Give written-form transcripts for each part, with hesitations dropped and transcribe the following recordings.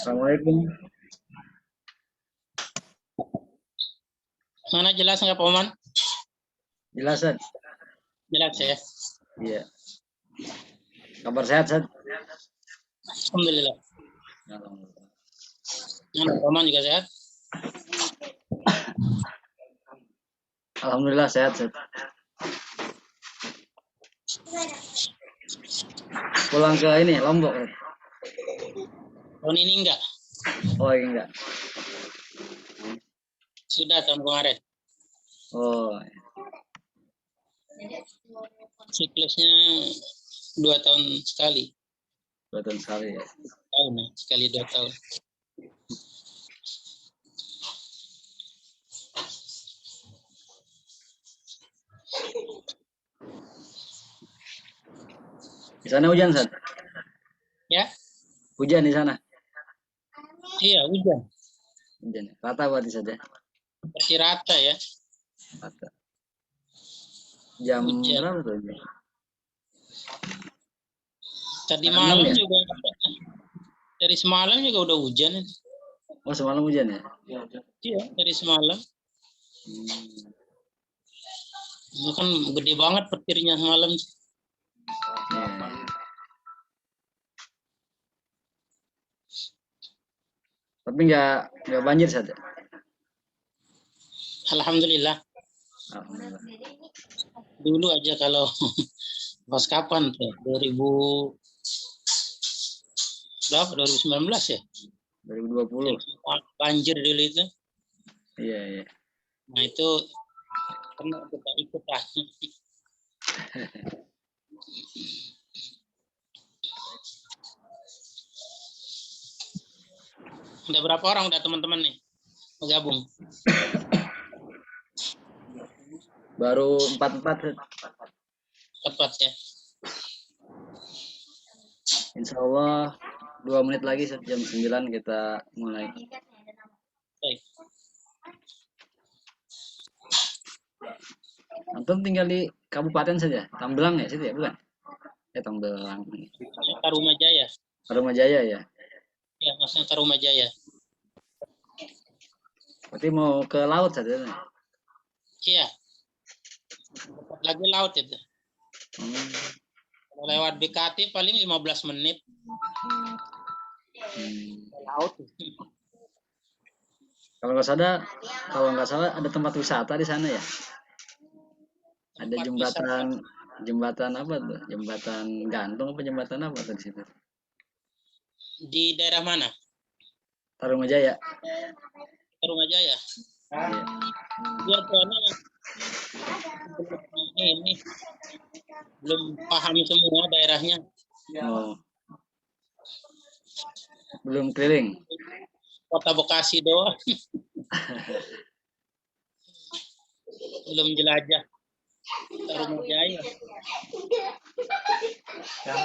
Assalamualaikum. Mana jelas nggak Pak Oman? Jelas, Sad? Jelas ya. Iya. Kabar sehat, Sad? Alhamdulillah. Mana Pak Oman juga sehat? Alhamdulillah sehat, Sad. Pulang ke ini Lombok, Sad. Tahun ini enggak? Oh, enggak. Sudah tahun kemarin. Oh. Siklusnya 2 tahun sekali. 2 tahun sekali ya. Tahun ya, sekali 2 tahun. Di sana hujan, Sad? Ya? Hujan di sana? Iya, hujan. Hujan. Rata berarti saja. Seperti rata ya. Rata. Jam Hujan. berapa tuh? Tadi Jam 6 malam ya? juga, dari semalam juga udah hujan. Oh, semalam hujan ya? Iya, dari semalam. Itu kan gede banget petirnya semalam. Ya. Tapi nggak banjir, Sad? Alhamdulillah. Alhamdulillah. Dulu aja kalau pas kapan tuh? 2000 berapa? 2019 ya? 2020. Banjir dulu itu. Iya, iya. Nah itu kena kita ikut lah. Udah berapa orang udah teman-teman nih bergabung? Baru 44, Sad. Tepat ya. Insya Allah 2 menit lagi, Sad. Jam 9 kita mulai. Baik. Antum tinggal di kabupaten saja, Tambelang ya, situ ya, bukan? Tambelang. Tarumajaya. Tarumajaya ya. Ya, maksudnya Tarumajaya. Berarti mau ke laut saja. Iya. Dekat lagi laut itu. Kalau lewat BKT paling 15 menit. Laut. Kalau nggak salah ada tempat wisata di sana ya. Ada jembatan apa tuh? Jembatan gantung apa jembatan apa tuh di situ? Di daerah mana? Tarumajaya. Tarumajaya. Iya. Dia soalnya ini belum paham semua daerahnya. Oh. Belum keliling. Kota Bekasi doang. Belum jelajah Tarumajaya.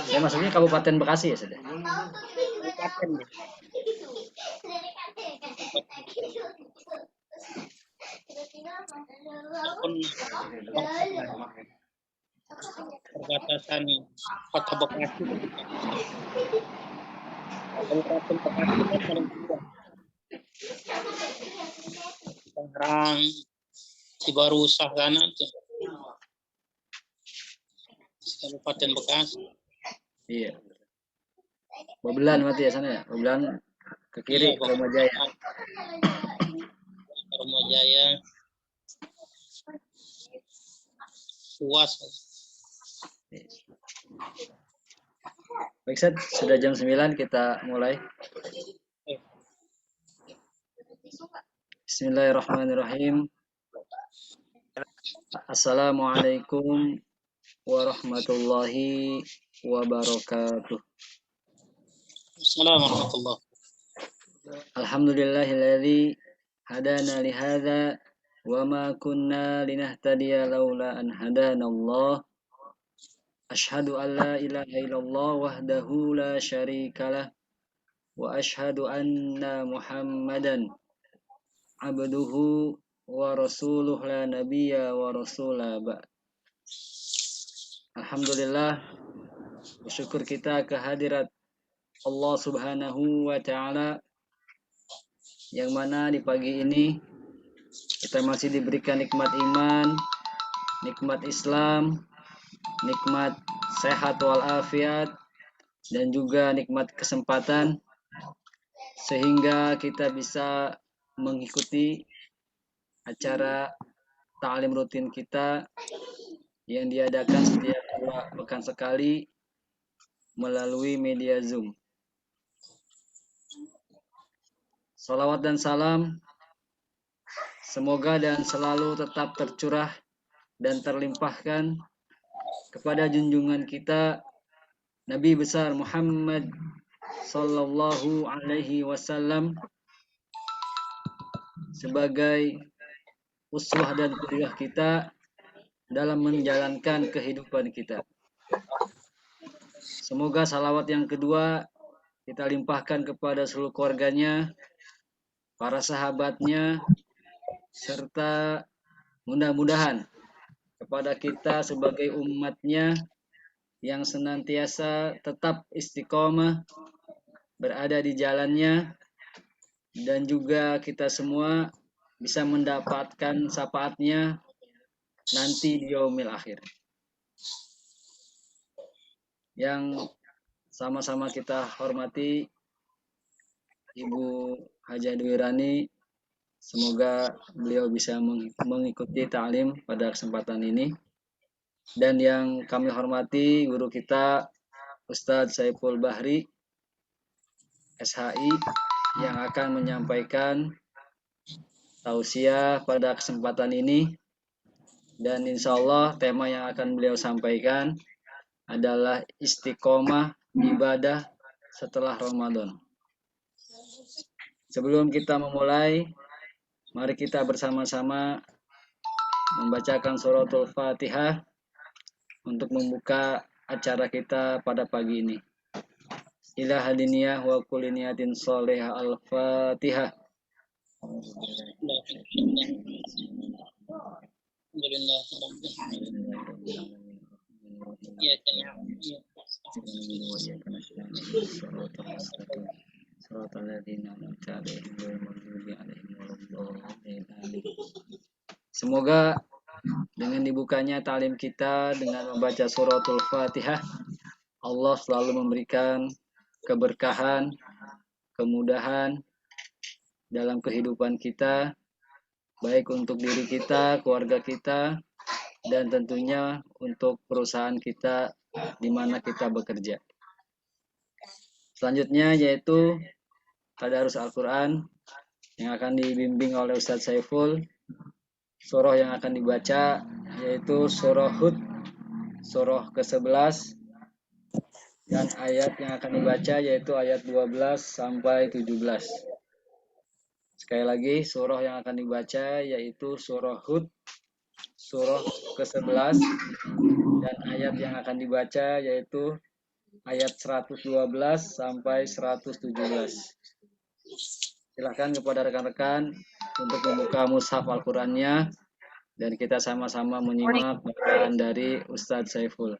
Ya maksudnya Kabupaten Bekasi ya sudah. Kabupaten ya. Perbatasan Kota Bekasi. Kabupaten Bekasi kan paling luas. Tangerang, Cibarusah sana tuh. Kabupaten Bekasi. Iya. Babelan berarti ya sana ya. Babelan ke kiri, Iya, Tarumajaya. Tarumajaya. Luas. Baik, Sad, sudah jam 9 kita mulai. Bismillahirrahmanirrahim. Assalamualaikum warahmatullahi wabarakatuh. Assalamualaikum warahmatullahi wabarakatuh. Alhamdulillahilladzi hadana li hadza wa ma kunna linahtadiya laula an hadanallah. Asyhadu an la ilaha illallah wahdahu la syarikalah wa asyhadu anna Muhammadan abduhu wa rasuluh la nabiyya wa rasula ba. Alhamdulillah, bersyukur kita kehadirat Allah Subhanahu wa Ta'ala, yang mana di pagi ini kita masih diberikan nikmat iman, nikmat Islam, nikmat sehat walafiat, dan juga nikmat kesempatan, sehingga kita bisa mengikuti acara ta'lim rutin kita yang diadakan setiap 2 pekan sekali melalui media Zoom. Salawat dan salam semoga dan selalu tetap tercurah dan terlimpahkan kepada junjungan kita Nabi besar Muhammad sallallahu alaihi wasallam sebagai uswah dan qudwah kita dalam menjalankan kehidupan kita. Semoga salawat yang kedua kita limpahkan kepada seluruh keluarganya, para sahabatnya, serta mudah-mudahan kepada kita sebagai umatnya yang senantiasa tetap istiqomah berada di jalannya, dan juga kita semua bisa mendapatkan syafaatnya nanti di yaumil akhir. Yang sama-sama kita hormati Ibu Haja Dwi Rani, semoga beliau bisa mengikuti ta'lim pada kesempatan ini. Dan yang kami hormati guru kita Ustadz Saiful Bahri SHI yang akan menyampaikan tausiah pada kesempatan ini. Dan insya Allah tema yang akan beliau sampaikan adalah istiqomah ibadah setelah Ramadan. Sebelum kita memulai, mari kita bersama-sama membacakan suratul Fatihah untuk membuka acara kita pada pagi ini. Ila hadiniyah wa kulli niyatin sholihah al-Fatihah. Semoga dengan dibukanya ta'lim kita dengan membaca suratul Fatihah, Allah selalu memberikan keberkahan, kemudahan dalam kehidupan kita, baik untuk diri kita, keluarga kita, dan tentunya untuk perusahaan kita di mana kita bekerja. Selanjutnya yaitu tadarus Al-Quran yang akan dibimbing oleh Ustadz Saiful. Surah yang akan dibaca yaitu surah Hud, surah ke-11, dan ayat yang akan dibaca yaitu ayat 12 sampai 17. Sekali lagi, surah yang akan dibaca yaitu surah Hud, surah ke-11, dan ayat yang akan dibaca yaitu ayat 112 sampai 117. Silakan kepada rekan-rekan untuk membuka mushaf Al-Qur'annya dan kita sama-sama menyimak bacaan dari Ustadz Saiful.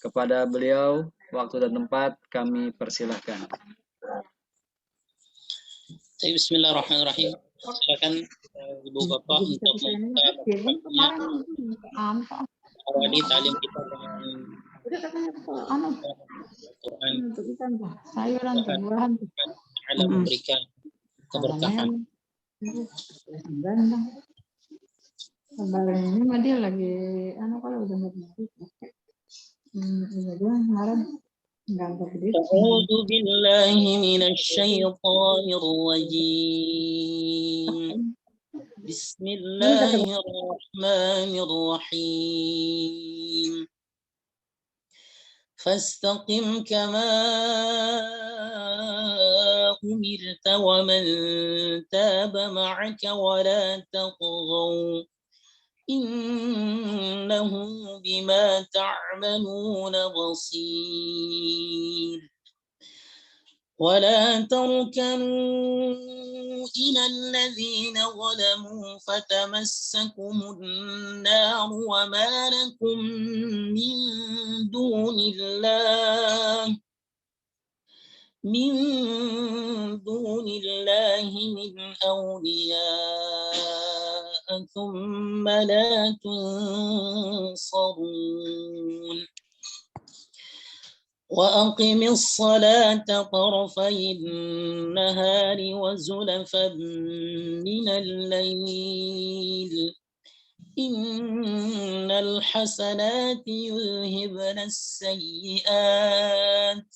Kepada beliau, waktu dan tempat kami persilahkan. Bismillahirrahmanirrahim. Silakan Ibu Bapak untuk membuka awali ta'lim kita dengan Al-Quran. Sayuran, buahan, Allah memberikan keberkahan. Kemarin ini mah dia lagi, kalau udah mati, dia ngarang nggak begitu. A'udzu billahi minasy syaithanir rajim. Bismillahirrahmanirrahim. Fastaqim kama umirta wa man taba ma'aka wa la taqghaw innahu bima ta'maluna basir. ولا تركنوا إلى الذين ظلموا فتمسكم النار وما لكم من دون الله من دون الله من أولياء ثم لا تنصرون وأقم الصلاة طرفي النهار وزلفا من الليل إن الحسنات يذهبن السيئات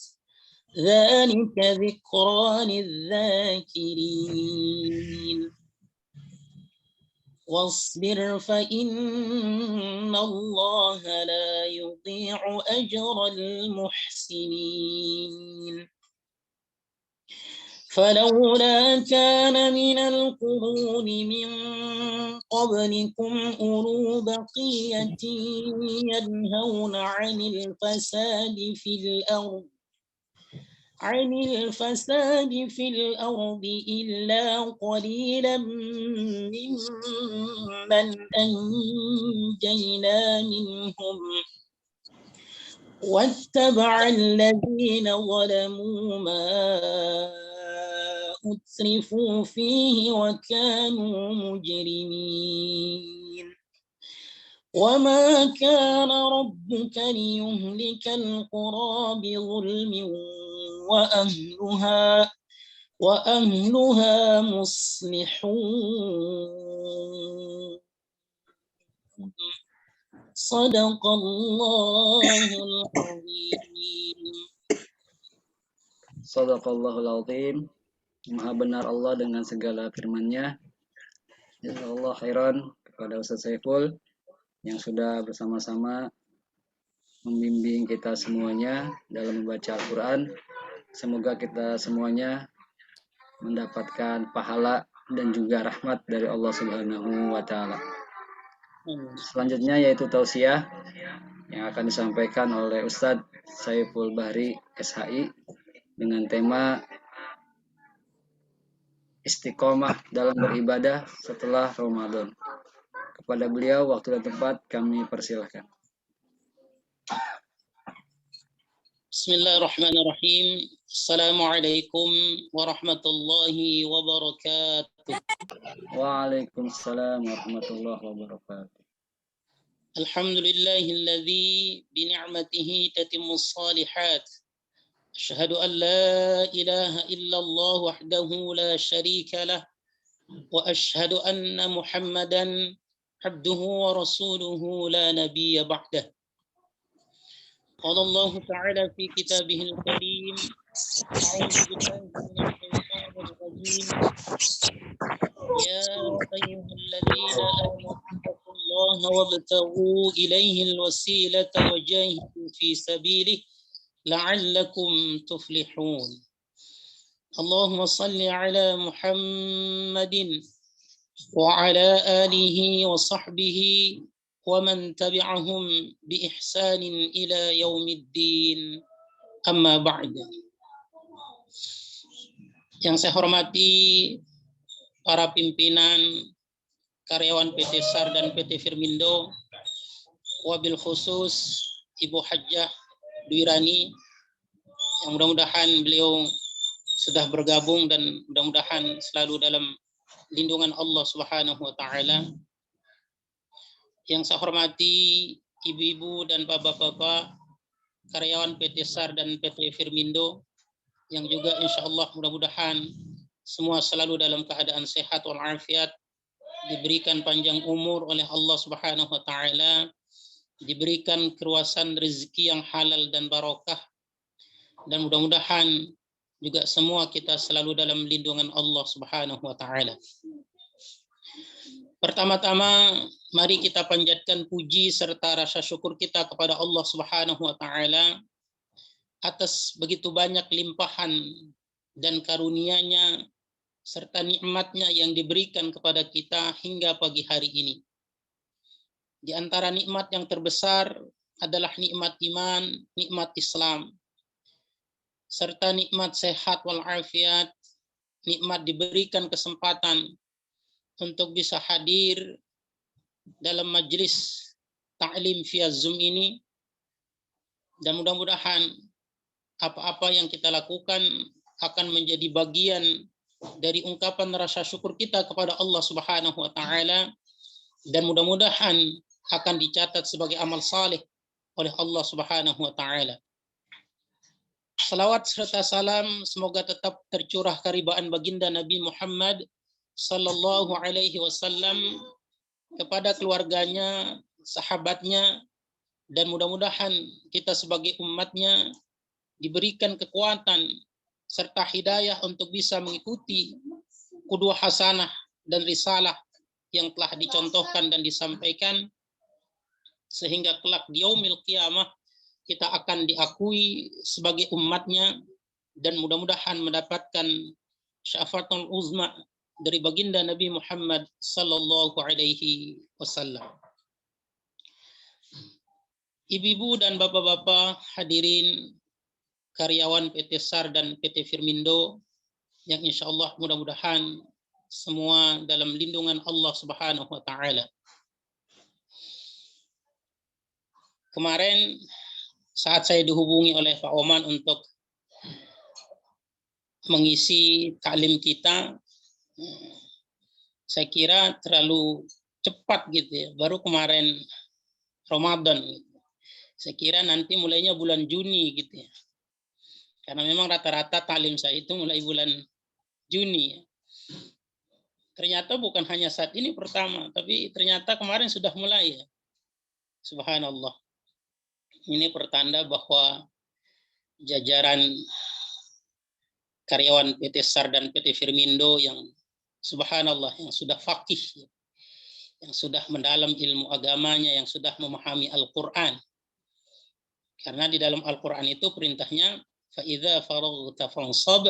ذلك ذكرى للذاكرين واصبر فإن الله لا يضيع أجر المحسنين فلولا كان من القرون من قبلكم أولو بقية ينهون عن الفساد في الأرض إلا قليلا ممن أنجينا منهم واتبع الذين ظلموا ما أترفوا فيه وكانوا مجرمين وما كان ربك ليهلك القرى بظلم وأهلها مصلحون صدق الله العظيم. Shadaqallahul azim. Maha benar Allah dengan segala firman-Nya. Jazakallahu khairan kepada Ustaz Saiful yang sudah bersama-sama membimbing kita semuanya dalam membaca Al-Quran. Semoga kita semuanya mendapatkan pahala dan juga rahmat dari Allah Subhanahu wa Ta'ala. Selanjutnya yaitu tausiah yang akan disampaikan oleh Ustadz Saiful Bahri SHI dengan tema istiqomah dalam beribadah setelah Ramadan. Kepada beliau waktu dan tempat kami persilahkan. Bismillahirrahmanirrahim. Assalamualaikum warahmatullahi wabarakatuh. Waalaikumsalam warahmatullahi wabarakatuh. Alhamdulillahilladzi bini'matihi tatimmus shalihat. Asyhadu an la ilaha illallah wahdahu la syarika lah wa asyhadu anna Muhammadan abduhu wa rasuluhu la nabiyya ba'dah. قال الله تعالى في كتابه الكريم أعوذ بالله من الشيطان الرجيم يا أيها الذين آمنوا اتقوا الله وابتغوا إليه الوسيلة وجاهدوا في سبيله لعلكم تفلحون اللهم صل على محمد وعلى آله وصحبه ومن تبعهم بإحسان إلى يوم الدين أما بعد. Yang saya hormati para pimpinan karyawan PT SAR dan PT Firmindo, wabil khusus Ibu Hajjah Duirani yang mudah-mudahan beliau sudah bergabung dan mudah-mudahan selalu dalam lindungan Allah Subhanahu wa taala. Yang saya hormati ibu-ibu dan bapak-bapak karyawan PT SAR dan PT Firmindo yang juga insya Allah mudah-mudahan semua selalu dalam keadaan sehat walafiat, diberikan panjang umur oleh Allah Subhanahu wa taala, diberikan keluasan rezeki yang halal dan barokah, dan mudah-mudahan juga semua kita selalu dalam lindungan Allah Subhanahu wa taala. Pertama-tama, mari kita panjatkan puji serta rasa syukur kita kepada Allah Subhanahu wa taala atas begitu banyak limpahan dan karunia-Nya serta nikmat-Nya yang diberikan kepada kita hingga pagi hari ini. Di antara nikmat yang terbesar adalah nikmat iman, nikmat Islam, serta nikmat sehat walafiat, nikmat diberikan kesempatan untuk bisa hadir dalam majelis ta'lim via Zoom ini, dan mudah-mudahan apa-apa yang kita lakukan akan menjadi bagian dari ungkapan rasa syukur kita kepada Allah Subhanahu wa taala, dan mudah-mudahan akan dicatat sebagai amal saleh oleh Allah Subhanahu wa taala. Salawat serta salam semoga tetap tercurah karibaan baginda Nabi Muhammad sallallahu alaihi wasallam kepada keluarganya, sahabatnya, dan mudah-mudahan kita sebagai umatnya diberikan kekuatan serta hidayah untuk bisa mengikuti qudwah hasanah dan risalah yang telah dicontohkan dan disampaikan, sehingga kelak di yaumil qiyamah kita akan diakui sebagai umatnya dan mudah-mudahan mendapatkan syafaatul uzma dari baginda Nabi Muhammad sallallahu alaihi wasallam. Ibu-ibu dan bapak-bapak hadirin karyawan PT SAR dan PT Firmindo yang insya Allah mudah-mudahan semua dalam lindungan Allah Subhanahu wa taala. Kemarin saat saya dihubungi oleh Pak Oman untuk mengisi taklim kita, saya kira terlalu cepat gitu ya, baru kemarin Ramadan gitu. Saya kira nanti mulainya bulan Juni gitu ya. Karena memang rata-rata taklim saya itu mulai bulan Juni ya. Ternyata bukan hanya saat ini pertama, tapi ternyata kemarin sudah mulai ya. Subhanallah. Ini pertanda bahwa jajaran karyawan PT SAR dan PT Firmindo yang subhanallah, yang sudah faqih, yang sudah mendalam ilmu agamanya, yang sudah memahami Al-Quran. Karena di dalam Al-Quran itu perintahnya فَإِذَا فَرَغْتَ فَانْصَبْ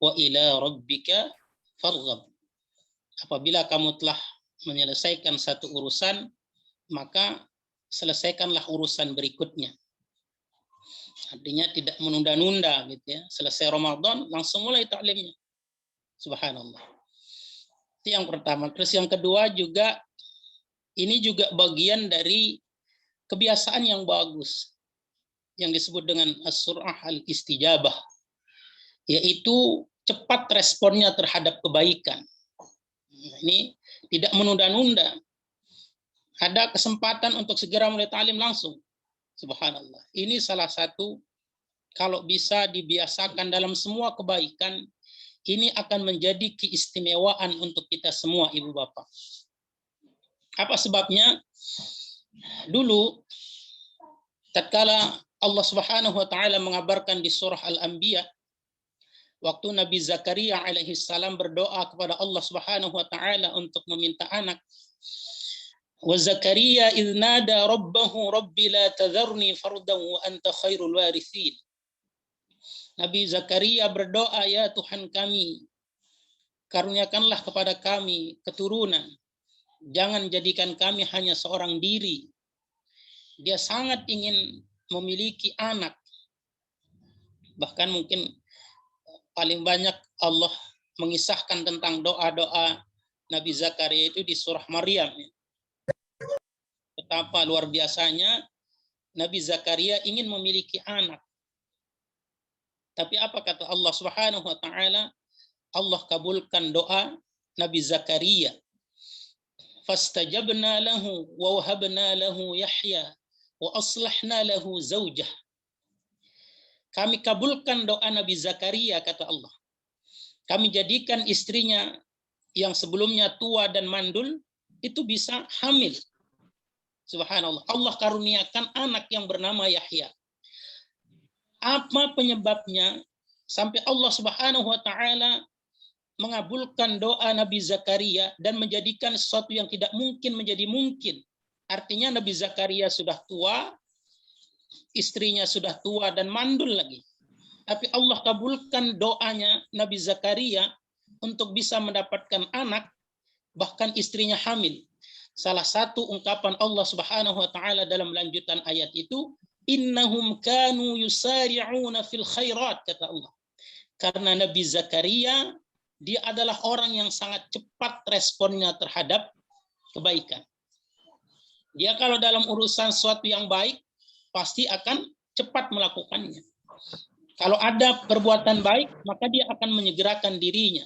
وَإِلَى رَبِّكَ فَارْغَبْ. Apabila kamu telah menyelesaikan satu urusan, maka selesaikanlah urusan berikutnya. Artinya tidak menunda-nunda gitu ya. Selesai Ramadan langsung mulai taklimnya. Subhanallah. Itu yang pertama. Terus yang kedua juga, ini juga bagian dari kebiasaan yang bagus yang disebut dengan as-sur'ah al-istijabah, yaitu cepat responnya terhadap kebaikan. Ini tidak menunda-nunda. Ada kesempatan untuk segera mulai ta'lim langsung. Subhanallah. Ini salah satu, kalau bisa dibiasakan dalam semua kebaikan, ini akan menjadi keistimewaan untuk kita semua, ibu bapak. Apa sebabnya? Dulu, tatkala Allah Subhanahu wa taala mengabarkan di surah Al-Anbiya, waktu Nabi Zakaria alaihi salam berdoa kepada Allah Subhanahu wa taala untuk meminta anak. Wa Zakaria idz nada rabbahu rabbi la tadharni fardan wa anta khairul warithin. Nabi Zakaria berdoa, ya Tuhan kami, karuniakanlah kepada kami keturunan. Jangan jadikan kami hanya seorang diri. Dia sangat ingin memiliki anak. Bahkan mungkin paling banyak Allah mengisahkan tentang doa-doa Nabi Zakaria itu di surah Maryam. Betapa luar biasanya Nabi Zakaria ingin memiliki anak. Tapi apa kata Allah Subhanahu wa taala? Allah kabulkan doa Nabi Zakaria. Fastajabna lahu wa wahabna lahu Yahya wa aslahna lahu zaujah. Kami kabulkan doa Nabi Zakaria, kata Allah. Kami jadikan istrinya yang sebelumnya tua dan mandul itu bisa hamil. Subhanallah. Allah karuniakan anak yang bernama Yahya. Apa penyebabnya sampai Allah Subhanahu wa taala mengabulkan doa Nabi Zakaria dan menjadikan sesuatu yang tidak mungkin menjadi mungkin? Artinya Nabi Zakaria sudah tua, istrinya sudah tua dan mandul lagi. Tapi Allah kabulkan doanya Nabi Zakaria untuk bisa mendapatkan anak, bahkan istrinya hamil. Salah satu ungkapan Allah Subhanahu wa taala dalam lanjutan ayat itu, innahum kanu yusari'una fil khairat, kata Allah. Karena Nabi Zakaria dia adalah orang yang sangat cepat responnya terhadap kebaikan. Dia kalau dalam urusan sesuatu yang baik pasti akan cepat melakukannya. Kalau ada perbuatan baik, maka dia akan menyegerakan dirinya,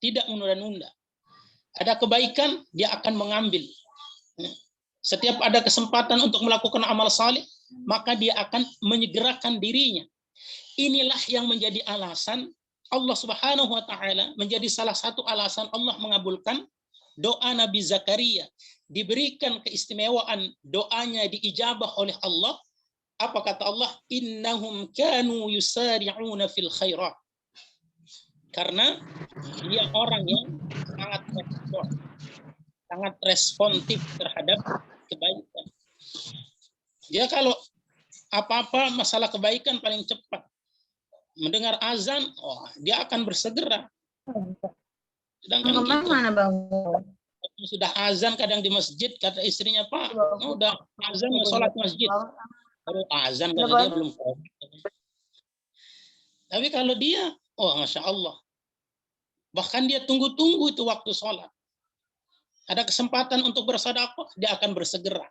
tidak menunda-nunda. Ada kebaikan, dia akan mengambil. Setiap ada kesempatan untuk melakukan amal saleh, maka dia akan menyegerakan dirinya. Inilah yang menjadi alasan Allah Subhanahu wa taala, menjadi salah satu alasan Allah mengabulkan doa Nabi Zakaria. Diberikan keistimewaan, doanya diijabah oleh Allah. Apa kata Allah? Innahum kanu yusari'una fil khairat. Karena dia orang yang sangat responsif terhadap kebaikan. Dia kalau apa-apa masalah kebaikan paling cepat. Mendengar azan, dia akan bersegera. Sedangkan kita mana Bang? sudah azan kadang di masjid, kata istrinya, Pak, udah azan sholat masjid. Baru azan kata dia belum sholat. Tapi kalau dia, Masya Allah. Bahkan dia tunggu-tunggu itu waktu sholat. Ada kesempatan untuk bersedekah, dia akan bersegera.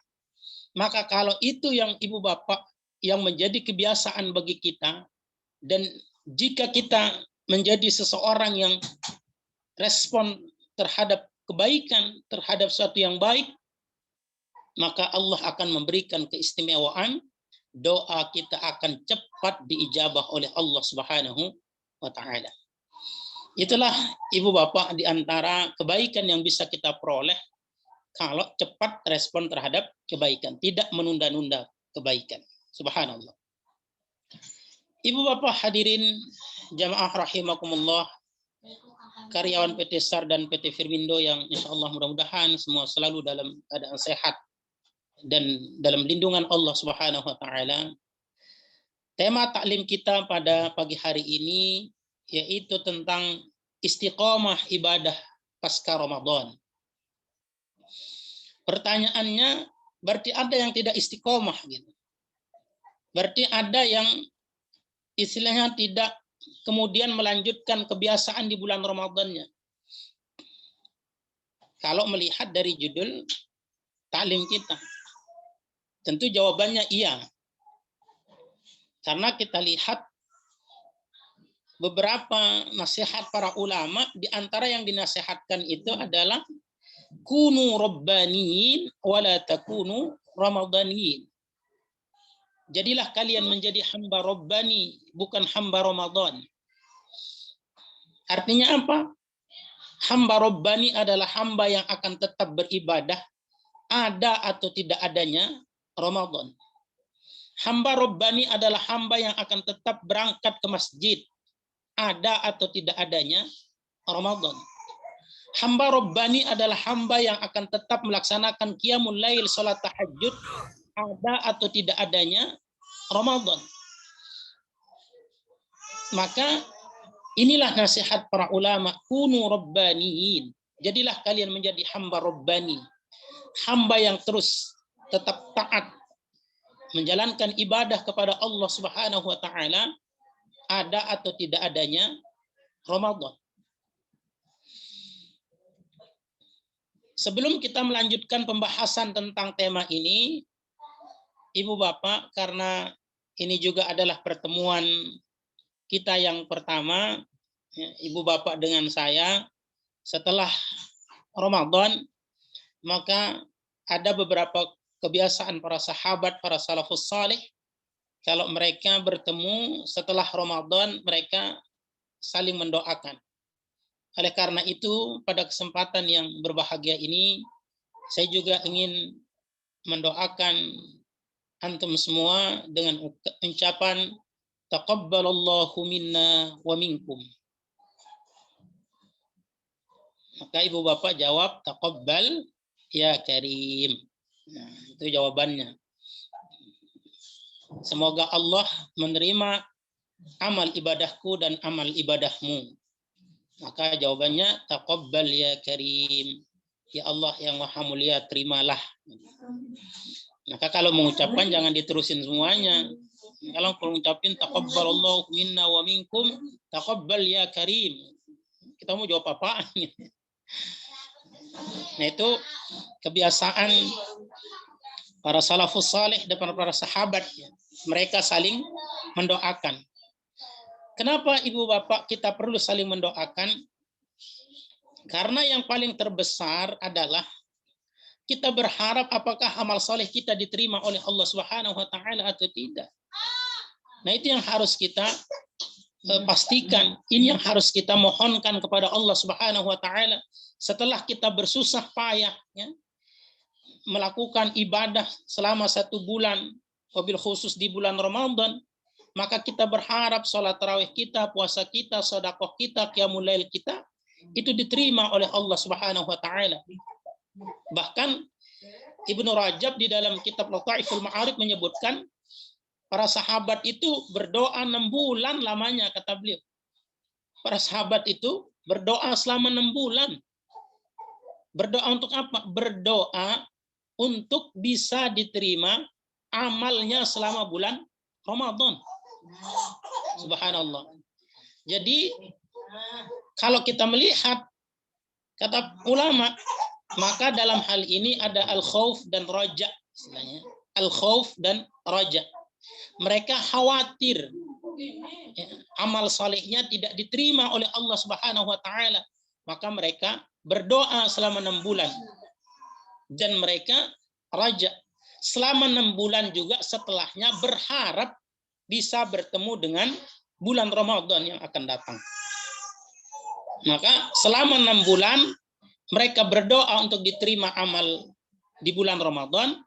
Maka kalau itu yang ibu bapak yang menjadi kebiasaan bagi kita, dan jika kita menjadi seseorang yang respon terhadap kebaikan, terhadap sesuatu yang baik, maka Allah akan memberikan keistimewaan, doa kita akan cepat diijabah oleh Allah Subhanahu wa taala. Itulah ibu bapak di antara kebaikan yang bisa kita peroleh kalau cepat respon terhadap kebaikan, tidak menunda-nunda kebaikan. Subhanallah. Ibu bapak hadirin jamaah rahimakumullah, karyawan PT SAR dan PT Firmindo yang insya Allah mudah-mudahan semua selalu dalam keadaan sehat dan dalam lindungan Allah Subhanahu wa taala. Tema taklim kita pada pagi hari ini yaitu tentang istiqomah ibadah pasca Ramadan. Pertanyaannya, berarti ada yang tidak istiqomah gitu. Berarti ada yang istilahnya tidak kemudian melanjutkan kebiasaan di bulan Ramadannya. Kalau melihat dari judul taklim kita, tentu jawabannya iya. Karena kita lihat beberapa nasihat para ulama, di antara yang dinasihatkan itu adalah kunu rabbaniyin wala takunu ramadaniyin. Jadilah kalian menjadi hamba rabbani, bukan hamba Ramadan. Artinya apa? Hamba rabbani adalah hamba yang akan tetap beribadah, ada atau tidak adanya Ramadan. Hamba rabbani adalah hamba yang akan tetap berangkat ke masjid, ada atau tidak adanya Ramadan. Hamba rabbani adalah hamba yang akan tetap melaksanakan qiyamul lail, salat tahajud, ada atau tidak adanya Ramadan. Maka inilah nasihat para ulama, kunu rabbaniyin. Jadilah kalian menjadi hamba rabbani, hamba yang terus tetap taat menjalankan ibadah kepada Allah Subhanahu wa taala, ada atau tidak adanya Ramadan. Sebelum kita melanjutkan pembahasan tentang tema ini, Ibu Bapak, karena ini juga adalah pertemuan kita yang pertama, Ibu Bapak dengan saya, setelah Ramadan, maka ada beberapa kebiasaan para sahabat, para salafus saleh, kalau mereka bertemu setelah Ramadan, mereka saling mendoakan. Oleh karena itu, pada kesempatan yang berbahagia ini, saya juga ingin mendoakan antum semua dengan ucapan taqabbalallahu minna wa minkum. Maka ibu bapak jawab taqabbal ya karim. Nah, itu jawabannya. Semoga Allah menerima amal ibadahku dan amal ibadahmu. Maka jawabannya taqabbal ya karim. Ya Allah yang maha mulia, terimalah. Maka kalau mengucapkan jangan diterusin semuanya. Kalau mengucapin taqabbalallahu minna wa minkum, taqabbal ya karim. Kita mau jawab apaan? Nah, itu kebiasaan para salafus saleh dan para sahabat. Mereka saling mendoakan. Kenapa Ibu Bapak kita perlu saling mendoakan? Karena yang paling terbesar adalah kita berharap apakah amal soleh kita diterima oleh Allah Subhanahu wa taala atau tidak. Nah, itu yang harus kita pastikan. Ini yang harus kita mohonkan kepada Allah Subhanahu wa taala setelah kita bersusah payah ya, melakukan ibadah selama 1 bulan, wabil khusus di bulan Ramadan, maka kita berharap sholat tarawih kita, puasa kita, sedekah kita, qiyamul lail kita itu diterima oleh Allah Subhanahu wa taala. Bahkan Ibnu Rajab di dalam kitab Lataiful Ma'arif menyebutkan para sahabat itu berdoa 6 bulan lamanya, kata beliau. Para sahabat itu berdoa selama 6 bulan. Berdoa untuk apa? Berdoa untuk bisa diterima amalnya selama bulan Ramadan. Subhanallah. Jadi kalau kita melihat kata ulama, maka dalam hal ini ada al-khauf dan raja istilahnya. Al-khauf dan raja. Mereka khawatir ya, amal salehnya tidak diterima oleh Allah Subhanahu wa taala. Maka mereka berdoa selama 6 bulan. Dan mereka raja selama 6 bulan juga setelahnya berharap bisa bertemu dengan bulan Ramadan yang akan datang. Maka selama 6 bulan mereka berdoa untuk diterima amal di bulan Ramadan.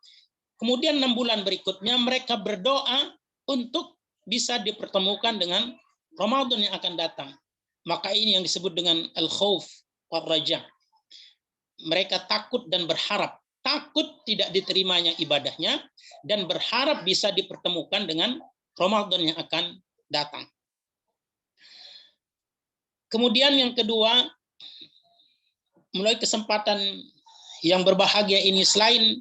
Kemudian 6 bulan berikutnya mereka berdoa untuk bisa dipertemukan dengan Ramadan yang akan datang. Maka ini yang disebut dengan al-khauf wal raja. Mereka takut dan berharap. Takut tidak diterimanya ibadahnya dan berharap bisa dipertemukan dengan Ramadan yang akan datang. Kemudian yang kedua, mulai kesempatan yang berbahagia ini, selain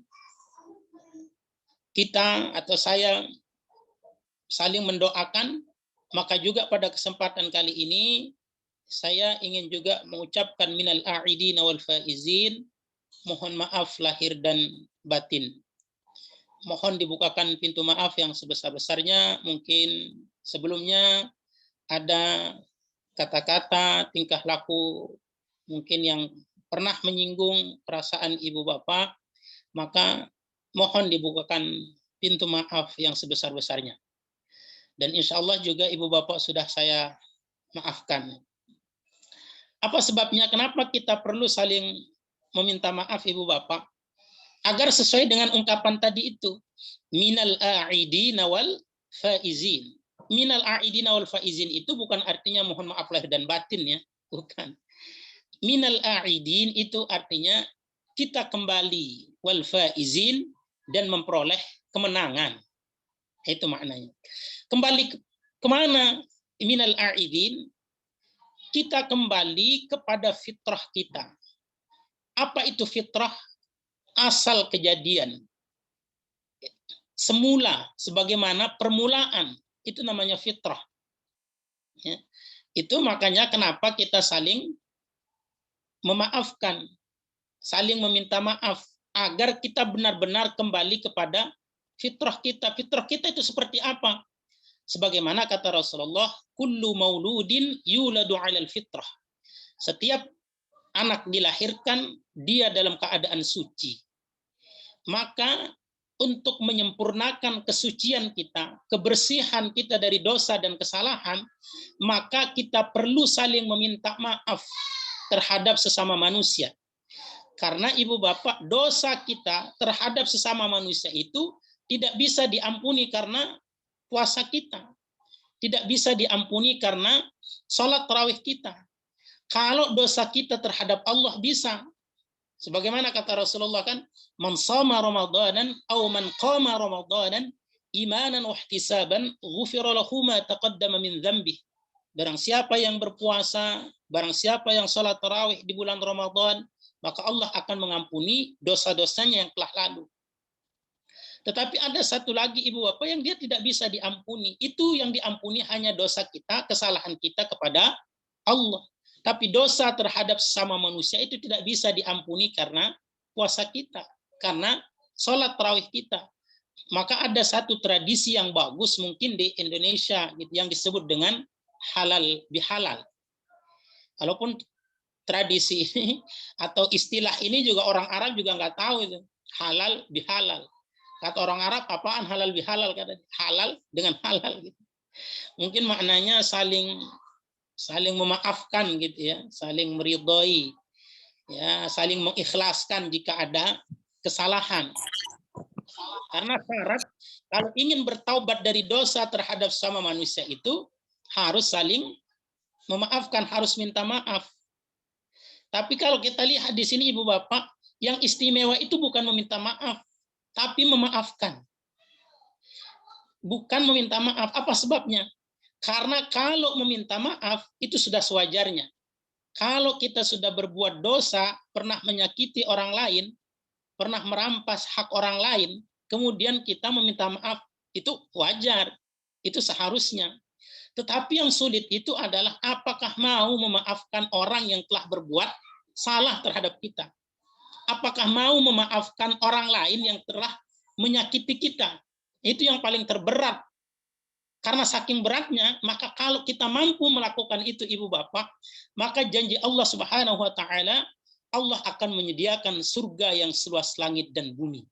kita atau saya saling mendoakan, maka juga pada kesempatan kali ini saya ingin juga mengucapkan minal a'idin wal faizin, mohon maaf lahir dan batin. Mohon dibukakan pintu maaf yang sebesar-besarnya. Mungkin sebelumnya ada kata-kata, tingkah laku mungkin yang pernah menyinggung perasaan ibu bapak, maka mohon dibukakan pintu maaf yang sebesar-besarnya. Dan insya Allah juga ibu bapak sudah saya maafkan. Apa sebabnya? Kenapa kita perlu saling meminta maaf ibu bapak? Agar sesuai dengan ungkapan tadi itu. Minal a'idina wal faizin. Minal a'idina wal faizin itu bukan artinya mohon maaf lahir dan batin ya. Bukan. Minal a'idin itu artinya kita kembali wal faizin dan memperoleh kemenangan. Itu maknanya. Kembali kemana? Minal a'idin, kita kembali kepada fitrah kita. Apa itu fitrah? Asal kejadian. Semula, sebagaimana permulaan. Itu namanya fitrah. Ya. Itu makanya kenapa kita saling memaafkan, saling meminta maaf, agar kita benar-benar kembali kepada fitrah kita. Fitrah kita itu seperti apa? Sebagaimana kata Rasulullah, kullu mauludin yuladu 'alal fitrah. Setiap anak dilahirkan, dia dalam keadaan suci. Maka untuk menyempurnakan kesucian kita, kebersihan kita dari dosa dan kesalahan, maka kita perlu saling meminta maaf terhadap sesama manusia. Karena ibu bapak, dosa kita terhadap sesama manusia itu tidak bisa diampuni karena puasa kita. Tidak bisa diampuni karena sholat tarawih kita. Kalau dosa kita terhadap Allah bisa. Sebagaimana kata Rasulullah kan, man shama ramadanan aw man qama ramadanan imanan wa ihtisaban ghufira lahu ma taqaddama min dzambih. Barang siapa yang berpuasa, barang siapa yang salat tarawih di bulan Ramadan, maka Allah akan mengampuni dosa-dosanya yang telah lalu. Tetapi ada satu lagi ibu bapak yang dia tidak bisa diampuni. Itu yang diampuni hanya dosa kita, kesalahan kita kepada Allah. Tapi dosa terhadap sesama manusia itu tidak bisa diampuni karena puasa kita, karena sholat tarawih kita. Maka ada satu tradisi yang bagus mungkin di Indonesia yang disebut dengan halal bihalal. Walaupun tradisi ini atau istilah ini juga orang Arab juga nggak tahu itu halal bihalal. Kata orang Arab apaan halal bihalal, kata halal dengan halal gitu. Mungkin maknanya saling memaafkan gitu ya, saling meridhoi, ya, saling mengikhlaskan jika ada kesalahan. Karena syarat kalau ingin bertaubat dari dosa terhadap sama manusia itu harus saling memaafkan, harus minta maaf. Tapi kalau kita lihat di sini Ibu Bapak, yang istimewa itu bukan meminta maaf, tapi memaafkan. Bukan meminta maaf. Apa sebabnya? Karena kalau meminta maaf itu sudah sewajarnya. Kalau kita sudah berbuat dosa, pernah menyakiti orang lain, pernah merampas hak orang lain, kemudian kita meminta maaf, itu wajar. Itu seharusnya. Tetapi yang sulit itu adalah apakah mau memaafkan orang yang telah berbuat salah terhadap kita. Apakah mau memaafkan orang lain yang telah menyakiti kita. Itu yang paling terberat. Karena saking beratnya, maka kalau kita mampu melakukan itu Ibu Bapak, maka janji Allah Subhanahu wa taala, Allah akan menyediakan surga yang seluas langit dan bumi.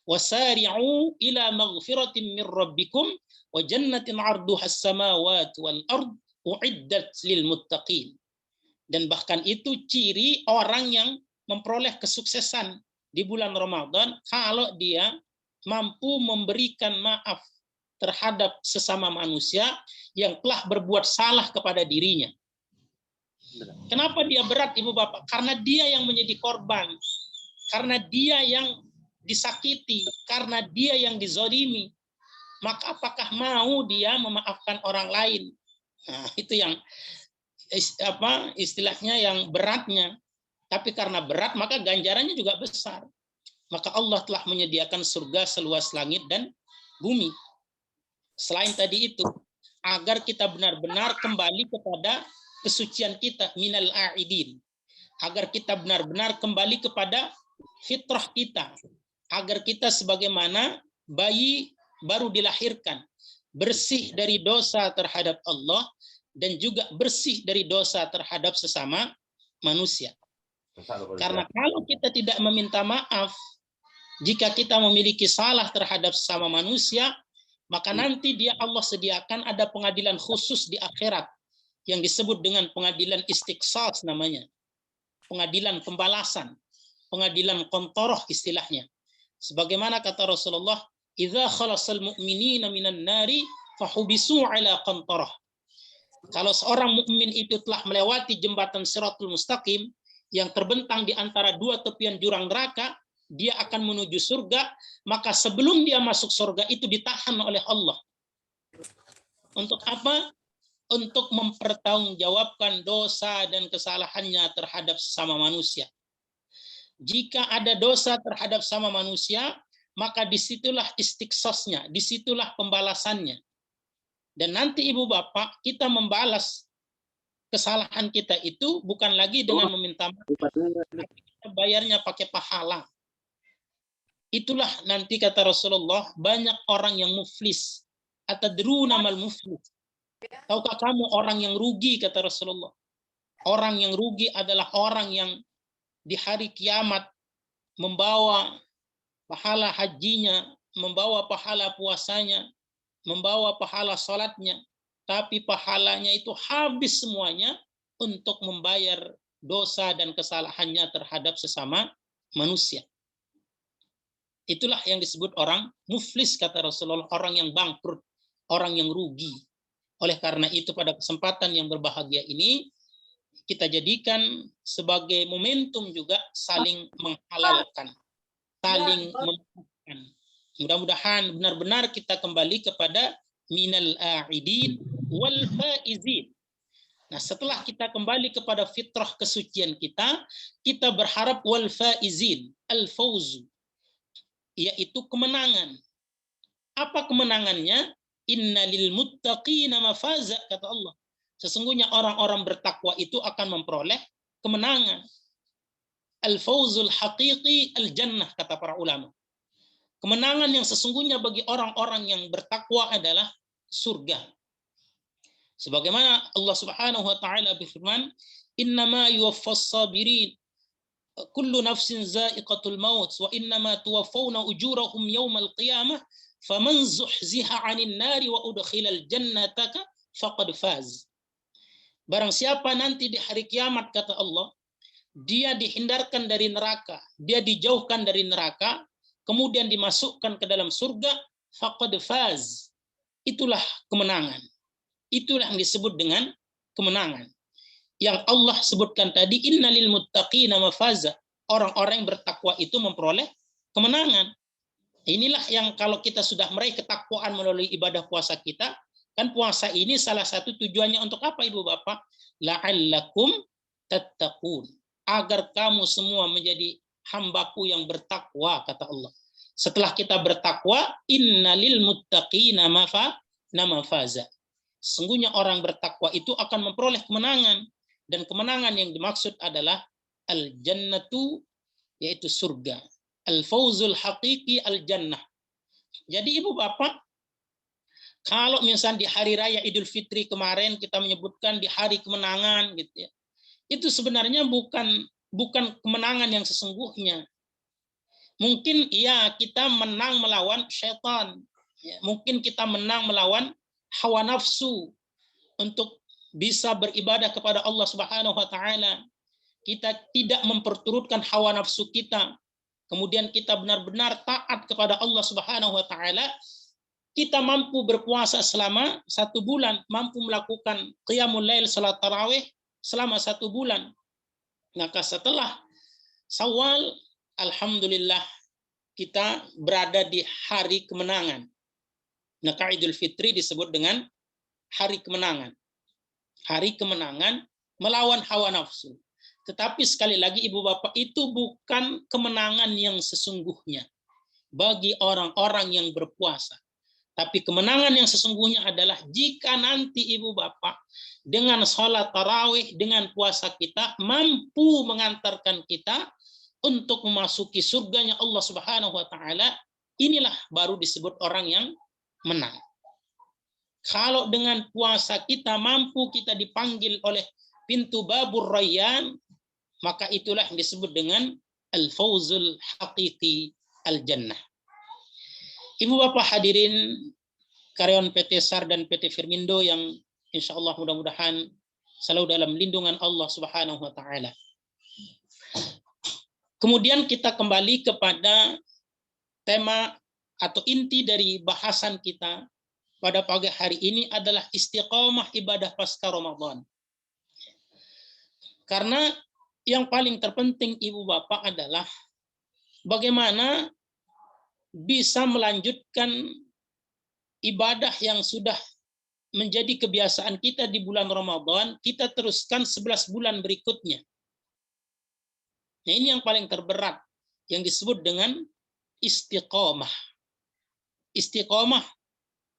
Wasari'u ila maghfiratin min rabbikum wa jannatin 'arduha as-samawati wal ard u'iddat lil muttaqin. Dan bahkan itu ciri orang yang memperoleh kesuksesan di bulan Ramadan kalau dia mampu memberikan maaf terhadap sesama manusia yang telah berbuat salah kepada dirinya. Kenapa dia berat Ibu Bapak? Karena dia yang menjadi korban. Karena dia yang disakiti, karena dia yang dizolimi. Maka apakah mau dia memaafkan orang lain? Nah, itu yang istilahnya yang beratnya. Tapi karena berat maka ganjarannya juga besar. Maka Allah telah menyediakan surga seluas langit dan bumi. Selain tadi itu, agar kita benar-benar kembali kepada kesucian kita, minal a'idin. Agar kita benar-benar kembali kepada fitrah kita. Agar kita sebagaimana bayi baru dilahirkan, bersih dari dosa terhadap Allah, dan juga bersih dari dosa terhadap sesama manusia. Karena kalau kita tidak meminta maaf, jika kita memiliki salah terhadap sesama manusia, maka nanti Allah sediakan ada pengadilan khusus di akhirat yang disebut dengan pengadilan istiqsas namanya. Pengadilan pembalasan, pengadilan kontoroh istilahnya. Sebagaimana kata Rasulullah, "Idza khalasal mu'minina minan nari fahubisu ala qantarah." Kalau seorang mukmin itu telah melewati jembatan Shiratul Mustaqim yang terbentang di antara dua tepian jurang neraka, dia akan menuju surga, maka sebelum dia masuk surga itu ditahan oleh Allah. Untuk apa? Untuk mempertanggungjawabkan dosa dan kesalahannya terhadap sesama manusia. Jika ada dosa terhadap sama manusia, maka disitulah istiqsasnya, disitulah pembalasannya. Dan nanti Ibu Bapak, kita membalas kesalahan kita itu bukan lagi dengan meminta maaf, tapi kita bayarnya pakai pahala. Itulah nanti kata Rasulullah, banyak orang yang muflis. Atadruna mal muflis. Tahukah kamu orang yang rugi, kata Rasulullah. Orang yang rugi adalah orang yang di hari kiamat membawa pahala hajinya, membawa pahala puasanya, membawa pahala salatnya, tapi pahalanya itu habis semuanya untuk membayar dosa dan kesalahannya terhadap sesama manusia. Itulah yang disebut orang muflis, kata Rasulullah, orang yang bangkrut, orang yang rugi. Oleh karena itu pada kesempatan yang berbahagia ini, kita jadikan sebagai momentum juga saling menghalalkan, saling memaafkan. Mudah-mudahan benar-benar kita kembali kepada minal a'idin wal faizin. Nah, setelah kita kembali kepada fitrah kesucian kita, kita berharap wal faizin, al-fauzu, yaitu kemenangan. Apa kemenangannya? Innalil muttaqina mafaza, kata Allah. Sesungguhnya orang-orang bertakwa itu akan memperoleh kemenangan. Al-fauzul haqiqi al-jannah, kata para ulama. Kemenangan yang sesungguhnya bagi orang-orang yang bertakwa adalah surga. Sebagaimana Allah Subhanahu wa taala berfirman, "Innama yuwaffas sabirin kullu nafsin za'iqatul maut wa innama tuwaffawna ujurahum yaumal qiyamah faman zuhziha 'anil nari wa udkhilal jannata faqad faz." Barang siapa nanti di hari kiamat, kata Allah, dia dihindarkan dari neraka, dia dijauhkan dari neraka, kemudian dimasukkan ke dalam surga, faqad faz. Itulah kemenangan. Itulah yang disebut dengan kemenangan. Yang Allah sebutkan tadi, innalil muttaqina mafaza. Orang-orang yang bertakwa itu memperoleh kemenangan. Inilah yang kalau kita sudah meraih ketakwaan melalui ibadah puasa kita, kan puasa ini salah satu tujuannya untuk apa, Ibu Bapak? La'allakum tattaqun. Agar kamu semua menjadi hambaku yang bertakwa, kata Allah. Setelah kita bertakwa, innalil muttaqina mafaza. Sesungguhnya orang bertakwa itu akan memperoleh kemenangan. Dan kemenangan yang dimaksud adalah al-jannatu, yaitu surga. Al-fawzul haqiqi al-jannah. Jadi Ibu Bapak, kalau misalnya di hari raya Idul Fitri kemarin kita menyebutkan di hari kemenangan gitu ya, itu sebenarnya bukan kemenangan yang sesungguhnya. Mungkin ya kita menang melawan syaitan, ya, mungkin kita menang melawan hawa nafsu untuk bisa beribadah kepada Allah Subhanahu wa taala. Kita tidak memperturutkan hawa nafsu kita. Kemudian kita benar-benar taat kepada Allah Subhanahu wa taala. Kita mampu berpuasa selama 1 bulan, mampu melakukan qiyamul lail, salat tarawih selama 1 bulan. Maka setelah Syawal, alhamdulillah kita berada di hari kemenangan. Maka Idul Fitri disebut dengan hari kemenangan. Hari kemenangan melawan hawa nafsu. Tetapi sekali lagi Ibu Bapak, itu bukan kemenangan yang sesungguhnya bagi orang-orang yang berpuasa. Tapi kemenangan yang sesungguhnya adalah jika nanti Ibu Bapak dengan sholat tarawih, dengan puasa kita mampu mengantarkan kita untuk memasuki surganya Allah Subhanahu wa taala, inilah baru disebut orang yang menang. Kalau dengan puasa kita mampu kita dipanggil oleh pintu babur rayyan, maka itulah yang disebut dengan al-fawzul haqiqi al-jannah. Ibu Bapak hadirin karyawan PT SAR dan PT Firmindo yang insya Allah mudah-mudahan selalu dalam lindungan Allah Subhanahu wa taala. Kemudian kita kembali kepada tema atau inti dari bahasan kita pada pagi hari ini adalah istiqomah ibadah pasca Ramadan. Karena yang paling terpenting Ibu Bapak adalah bagaimana bisa melanjutkan ibadah yang sudah menjadi kebiasaan kita di bulan Ramadan, kita teruskan 11 bulan berikutnya. Nah, ini yang paling terberat, yang disebut dengan istiqomah. Istiqomah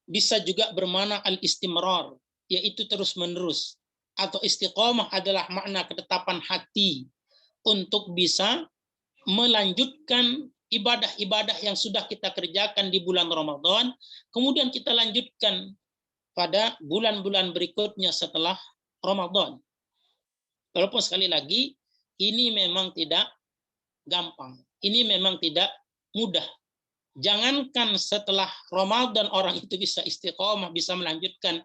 bisa juga bermakna al-istimrar, yaitu terus-menerus. Atau istiqomah adalah makna ketetapan hati untuk bisa melanjutkan ibadah-ibadah yang sudah kita kerjakan di bulan Ramadan, kemudian kita lanjutkan pada bulan-bulan berikutnya setelah Ramadan. Walaupun sekali lagi, ini memang tidak gampang. Ini memang tidak mudah. Jangankan setelah Ramadan orang itu bisa istiqomah, bisa melanjutkan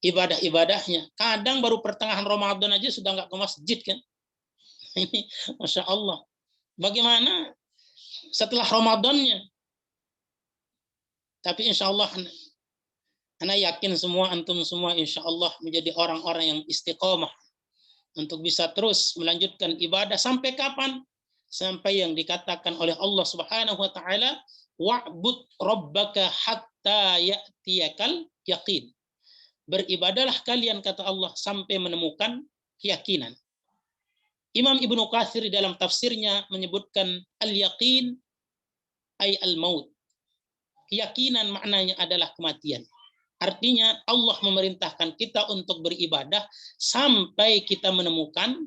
ibadah-ibadahnya. Kadang baru pertengahan Ramadan aja sudah nggak ke masjid kan. Ini Masya Allah. Bagaimana setelah Ramadannya? Tapi insya Allah, Ana yakin semua, antum semua insya Allah menjadi orang-orang yang istiqomah untuk bisa terus melanjutkan ibadah sampai kapan? Sampai yang dikatakan oleh Allah Subhanahu wa taala, wa'bud rabbaka hatta ya'tiyakal yaqin. Beribadahlah kalian, kata Allah, sampai menemukan keyakinan. Imam Ibnu Katsir dalam tafsirnya menyebutkan al-yaqin ay al-maut. Keyakinan maknanya adalah kematian. Artinya Allah memerintahkan kita untuk beribadah sampai kita menemukan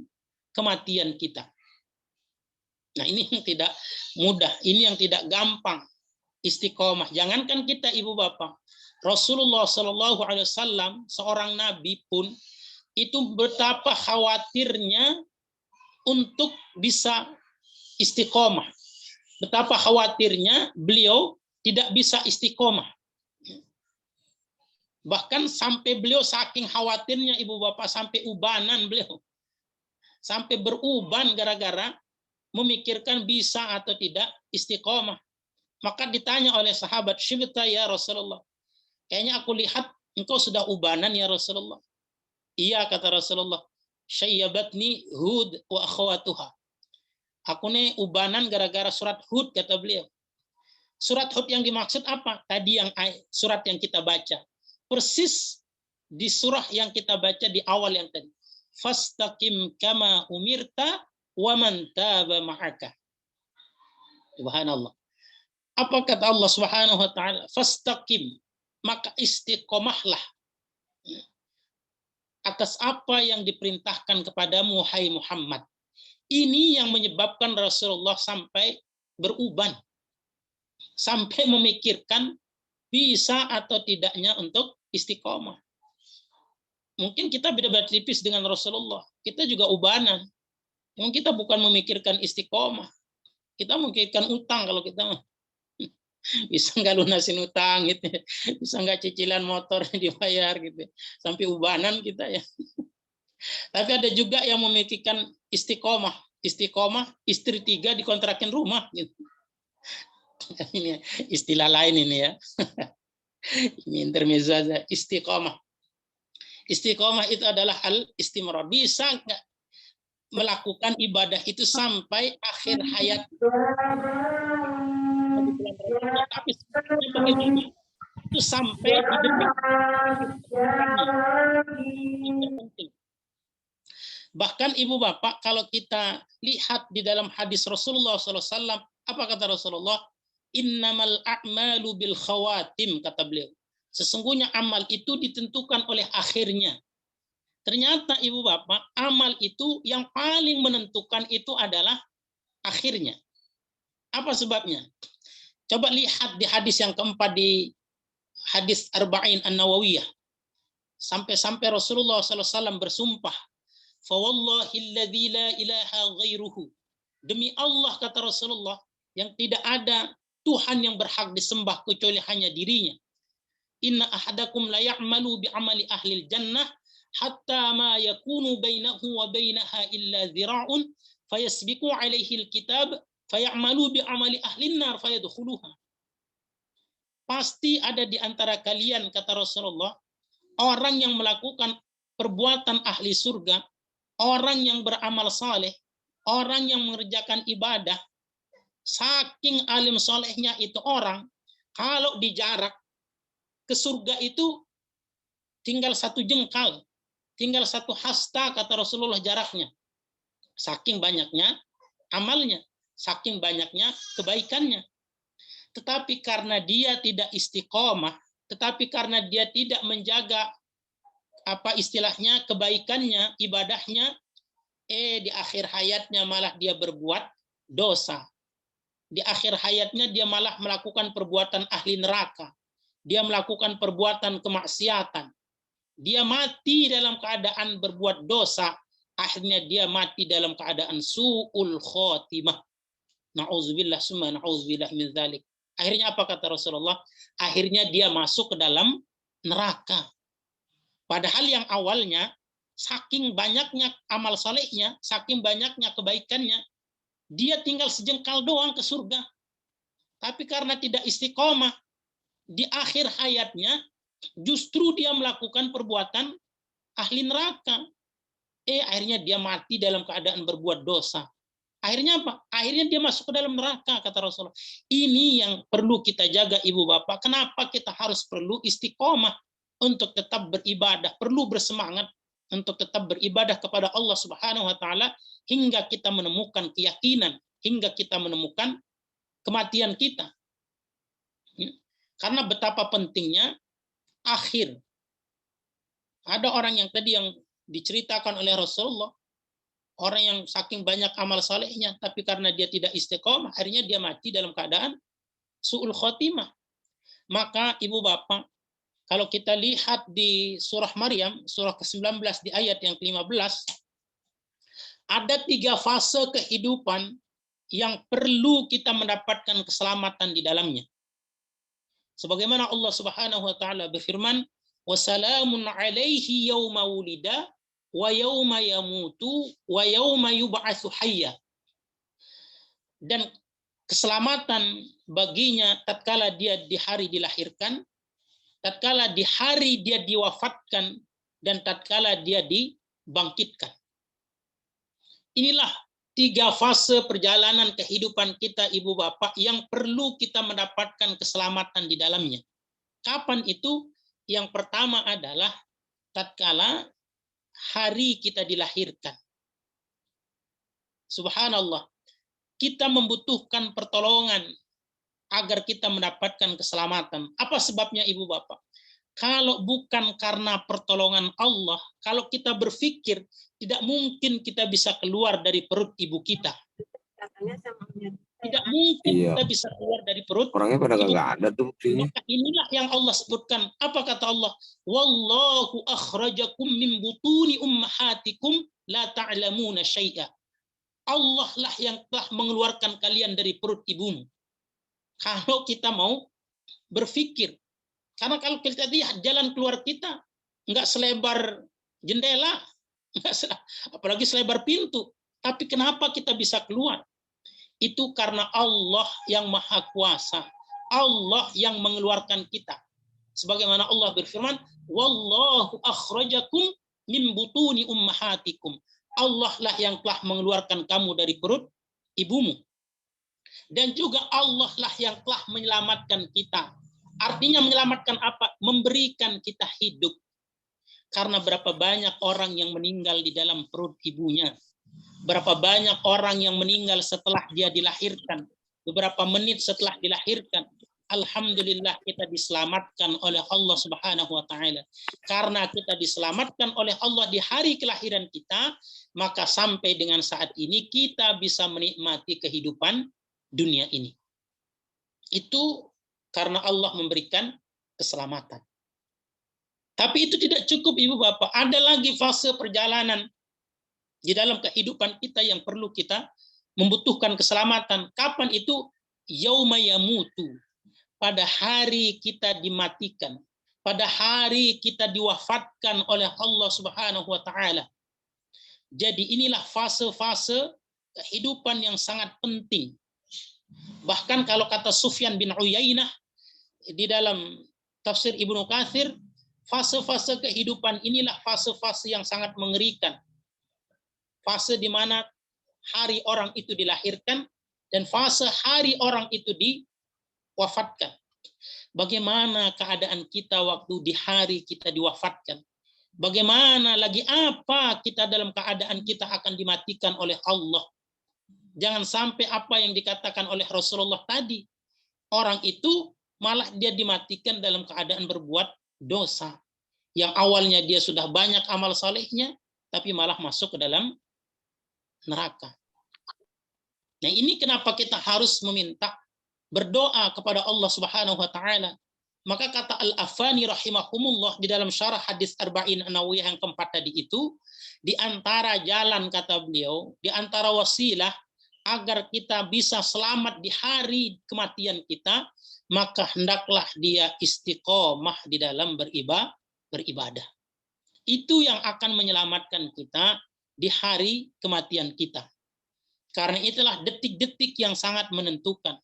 kematian kita. Nah, ini yang tidak mudah, ini yang tidak gampang. Istiqomah. Jangankan kita Ibu Bapak, Rasulullah Shallallahu Alaihi Wasallam seorang nabi pun itu betapa khawatirnya untuk bisa istiqomah. Betapa khawatirnya beliau tidak bisa istiqomah. Bahkan sampai beliau saking khawatirnya ibu bapak sampai ubanan beliau. Sampai beruban gara-gara memikirkan bisa atau tidak istiqomah. Maka ditanya oleh sahabat, "Syibta ya Rasulullah." Kayaknya aku lihat engkau sudah ubanan ya Rasulullah. Iya kata Rasulullah. "Syayyabatni Hud wa akhwatuha." Aku nih ubanan gara-gara surat Hud kata beliau. Surat Hud yang dimaksud apa? Tadi yang surat yang kita baca. Persis di surah yang kita baca di awal yang tadi. Fastaqim kama umirta wa man taba ma'aka. Subhanallah. Apa kata Allah Subhanahu wa taala? Fastaqim, maka istiqomahlah atas apa yang diperintahkan kepadamu hai Muhammad. Ini yang menyebabkan Rasulullah sampai beruban. Sampai memikirkan bisa atau tidaknya untuk istiqomah. Mungkin kita beda-beda tipis dengan Rasulullah. Kita juga ubanan. Mungkin kita bukan memikirkan istiqomah. Kita memikirkan utang kalau kita bisa nggak lunasin utang gitu. Bisa nggak cicilan motor dibayar gitu. Sampai ubanan kita ya. Tapi ada juga yang memikirkan istiqomah. Istiqomah, istri 3 dikontrakin rumah gitu. Ini istilah lain ini ya. Ini intermezzo aja. Istiqomah. Istiqomah itu adalah al-istimrar. Bisa nggak melakukan ibadah itu sampai akhir hayat? Tapi bagaimana itu sampai di detik penting. Bahkan ibu bapak kalau kita lihat di dalam hadis Rasulullah SAW, apa kata Rasulullah? Innamal a'malu bil khawatim, kata beliau. Sesungguhnya amal itu ditentukan oleh akhirnya. Ternyata ibu bapak, amal itu yang paling menentukan itu adalah akhirnya. Apa sebabnya? Coba lihat di hadis yang keempat di hadis Arba'in An-Nawawiyah. Sampai-sampai Rasulullah SAW bersumpah, "Fawallahilladzi la ilaha ghairuhu." Demi Allah kata Rasulullah, yang tidak ada Tuhan yang berhak disembah kecuali hanya dirinya. Inna ahadakum la ya'malu bi'amali ahlil jannah hatta ma yakunu bainahu wa bainaha illa dhira'un fayasbiqu alaihi alkitab fayamalu bi'amali ahlin nar fayadkhuluha. Pasti ada di antara kalian kata Rasulullah orang yang melakukan perbuatan ahli surga, orang yang beramal saleh, orang yang mengerjakan ibadah, saking alim solehnya itu orang, kalau dijarak ke surga itu tinggal 1 jengkal, tinggal 1 hasta kata Rasulullah jaraknya. Saking banyaknya amalnya, saking banyaknya kebaikannya. Tetapi karena dia tidak istiqomah, tetapi karena dia tidak menjaga apa istilahnya kebaikannya, ibadahnya, di akhir hayatnya malah dia berbuat dosa. Di akhir hayatnya dia malah melakukan perbuatan ahli neraka. Dia melakukan perbuatan kemaksiatan. Dia mati dalam keadaan berbuat dosa. Akhirnya dia mati dalam keadaan su'ul khotimah. Na'udzubillah summa na'udzubillah min dzalik. Akhirnya apa kata Rasulullah? Akhirnya dia masuk ke dalam neraka. Padahal yang awalnya saking banyaknya amal salehnya, saking banyaknya kebaikannya, dia tinggal sejengkal doang ke surga. Tapi karena tidak istiqomah, di akhir hayatnya justru dia melakukan perbuatan ahli neraka. Akhirnya dia mati dalam keadaan berbuat dosa. Akhirnya apa? Akhirnya dia masuk ke dalam neraka kata Rasulullah. Ini yang perlu kita jaga ibu bapak. Kenapa kita harus perlu istiqomah untuk tetap beribadah, perlu bersemangat untuk tetap beribadah kepada Allah Subhanahu wa taala hingga kita menemukan keyakinan, hingga kita menemukan kematian kita. Karena betapa pentingnya akhir. Ada orang yang tadi yang diceritakan oleh Rasulullah, orang yang saking banyak amal salehnya, tapi karena dia tidak istiqomah, akhirnya dia mati dalam keadaan su'ul khotimah. Maka ibu bapak, Kalau kita lihat di surah Maryam, surah ke-19 di ayat yang ke-15, ada 3 fase kehidupan yang perlu kita mendapatkan keselamatan di dalamnya. Sebagaimana Allah Subhanahu wa taala berfirman, "Wassalamun 'alaihi yauma wulida wa yauma yamutu wa yauma yub'atsu hayya." Dan keselamatan baginya tatkala dia di hari dilahirkan, tatkala di hari dia diwafatkan, dan tatkala dia dibangkitkan. Inilah 3 fase perjalanan kehidupan kita, Ibu Bapak, yang perlu kita mendapatkan keselamatan di dalamnya. Kapan itu? Yang pertama adalah tatkala hari kita dilahirkan. Subhanallah. Kita membutuhkan pertolongan agar kita mendapatkan keselamatan. Apa sebabnya, Ibu Bapak? Kalau bukan karena pertolongan Allah, kalau kita berpikir tidak mungkin kita bisa keluar dari perut ibu kita. Tidak mungkin kita bisa keluar dari perut. Orangnya pada nggak ada tuh buktinya. Maka inilah yang Allah sebutkan. Apa kata Allah? Wallahu akhrajakum min butuni ummahatikum la ta'lamuna syai'a. Allah lah yang telah mengeluarkan kalian dari perut ibumu. Kalau kita mau berpikir. Karena kalau kita lihat jalan keluar kita, nggak selebar jendela, apalagi selebar pintu. Tapi kenapa kita bisa keluar? Itu karena Allah yang Maha Kuasa. Allah yang mengeluarkan kita. Sebagaimana Allah berfirman, Wallahu akhrajakum min butuni ummahatikum. Allah lah yang telah mengeluarkan kamu dari perut ibumu. Dan juga Allah lah yang telah menyelamatkan kita. Artinya menyelamatkan apa? Memberikan kita hidup. Karena berapa banyak orang yang meninggal di dalam perut ibunya. Berapa banyak orang yang meninggal setelah dia dilahirkan. Beberapa menit setelah dilahirkan. Alhamdulillah kita diselamatkan oleh Allah Subhanahu wa taala. Karena kita diselamatkan oleh Allah di hari kelahiran kita, maka sampai dengan saat ini kita bisa menikmati kehidupan dunia ini. Itu karena Allah memberikan keselamatan. Tapi itu tidak cukup, Ibu Bapak. Ada lagi fase perjalanan di dalam kehidupan kita yang perlu kita membutuhkan keselamatan. Kapan itu? Yauma yamutu. Pada hari kita dimatikan. Pada hari kita diwafatkan oleh Allah Subhanahu wa taala. Jadi inilah fase-fase kehidupan yang sangat penting. Bahkan kalau kata Sufyan bin Uyainah di dalam tafsir Ibnu Katsir, fase-fase kehidupan inilah fase-fase yang sangat mengerikan. Fase di mana hari orang itu dilahirkan dan fase hari orang itu diwafatkan. Bagaimana keadaan kita waktu di hari kita diwafatkan? Bagaimana lagi apa kita dalam keadaan kita akan dimatikan oleh Allah? Jangan sampai apa yang dikatakan oleh Rasulullah tadi. Orang itu malah dia dimatikan dalam keadaan berbuat dosa. Yang awalnya dia sudah banyak amal salehnya, tapi malah masuk ke dalam neraka. Nah, ini kenapa kita harus meminta berdoa kepada Allah Subhanahu wa taala. Maka kata Al-Afani rahimahumullah di dalam syarah hadis Arba'in An-Nawawiyah yang keempat tadi itu, di antara jalan kata beliau, di antara wasilah agar kita bisa selamat di hari kematian kita, maka hendaklah dia istiqomah di dalam beribadah. Itu yang akan menyelamatkan kita di hari kematian kita. Karena itulah detik-detik yang sangat menentukan.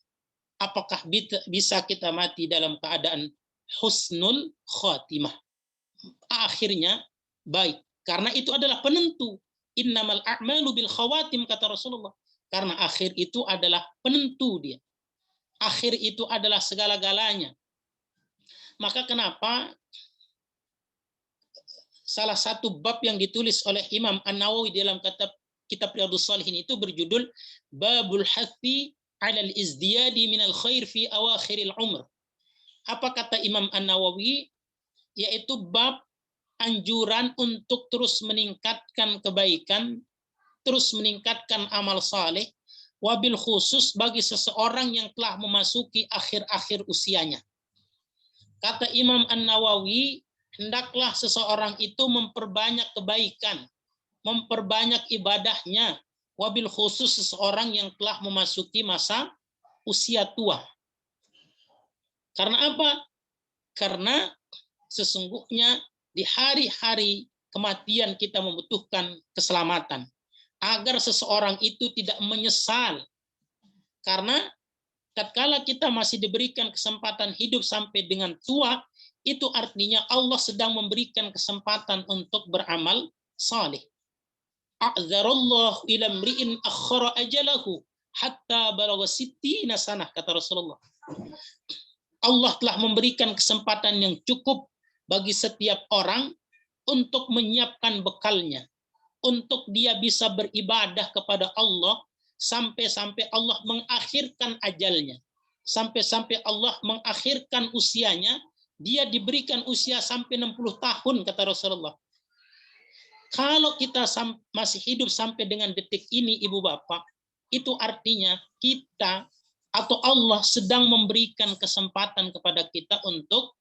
Apakah bisa kita mati dalam keadaan husnul khatimah. Akhirnya baik. Karena itu adalah penentu. Innamal a'malu bil khawatim, kata Rasulullah. Karena akhir itu adalah penentu dia. Akhir itu adalah segala-galanya. Maka kenapa salah satu bab yang ditulis oleh Imam An-Nawawi dalam kitab Riyadhus Shalihin itu berjudul Babul Hathi 'alal Izdiyadi minal Khair fi Awakhiril Umr. Apa kata Imam An-Nawawi? Yaitu bab anjuran untuk terus meningkatkan kebaikan, terus meningkatkan amal saleh, wabil khusus bagi seseorang yang telah memasuki akhir-akhir usianya. Kata Imam An-Nawawi, hendaklah seseorang itu memperbanyak kebaikan, memperbanyak ibadahnya, wabil khusus seseorang yang telah memasuki masa usia tua. Karena apa? Karena sesungguhnya di hari-hari kematian kita membutuhkan keselamatan. Agar seseorang itu tidak menyesal. Karena tatkala kita masih diberikan kesempatan hidup sampai dengan tua, itu artinya Allah sedang memberikan kesempatan untuk beramal saleh. A'dzarallahu ila mri'in akhara ajalahu hatta balagha sittina sanah, kata Rasulullah. Allah telah memberikan kesempatan yang cukup bagi setiap orang untuk menyiapkan bekalnya, untuk dia bisa beribadah kepada Allah sampai-sampai Allah mengakhirkan ajalnya, sampai-sampai Allah mengakhirkan usianya. Dia diberikan usia sampai 60 tahun, kata Rasulullah. Kalau kita masih hidup sampai dengan detik ini, ibu bapak, itu artinya kita atau Allah sedang memberikan kesempatan kepada kita untuk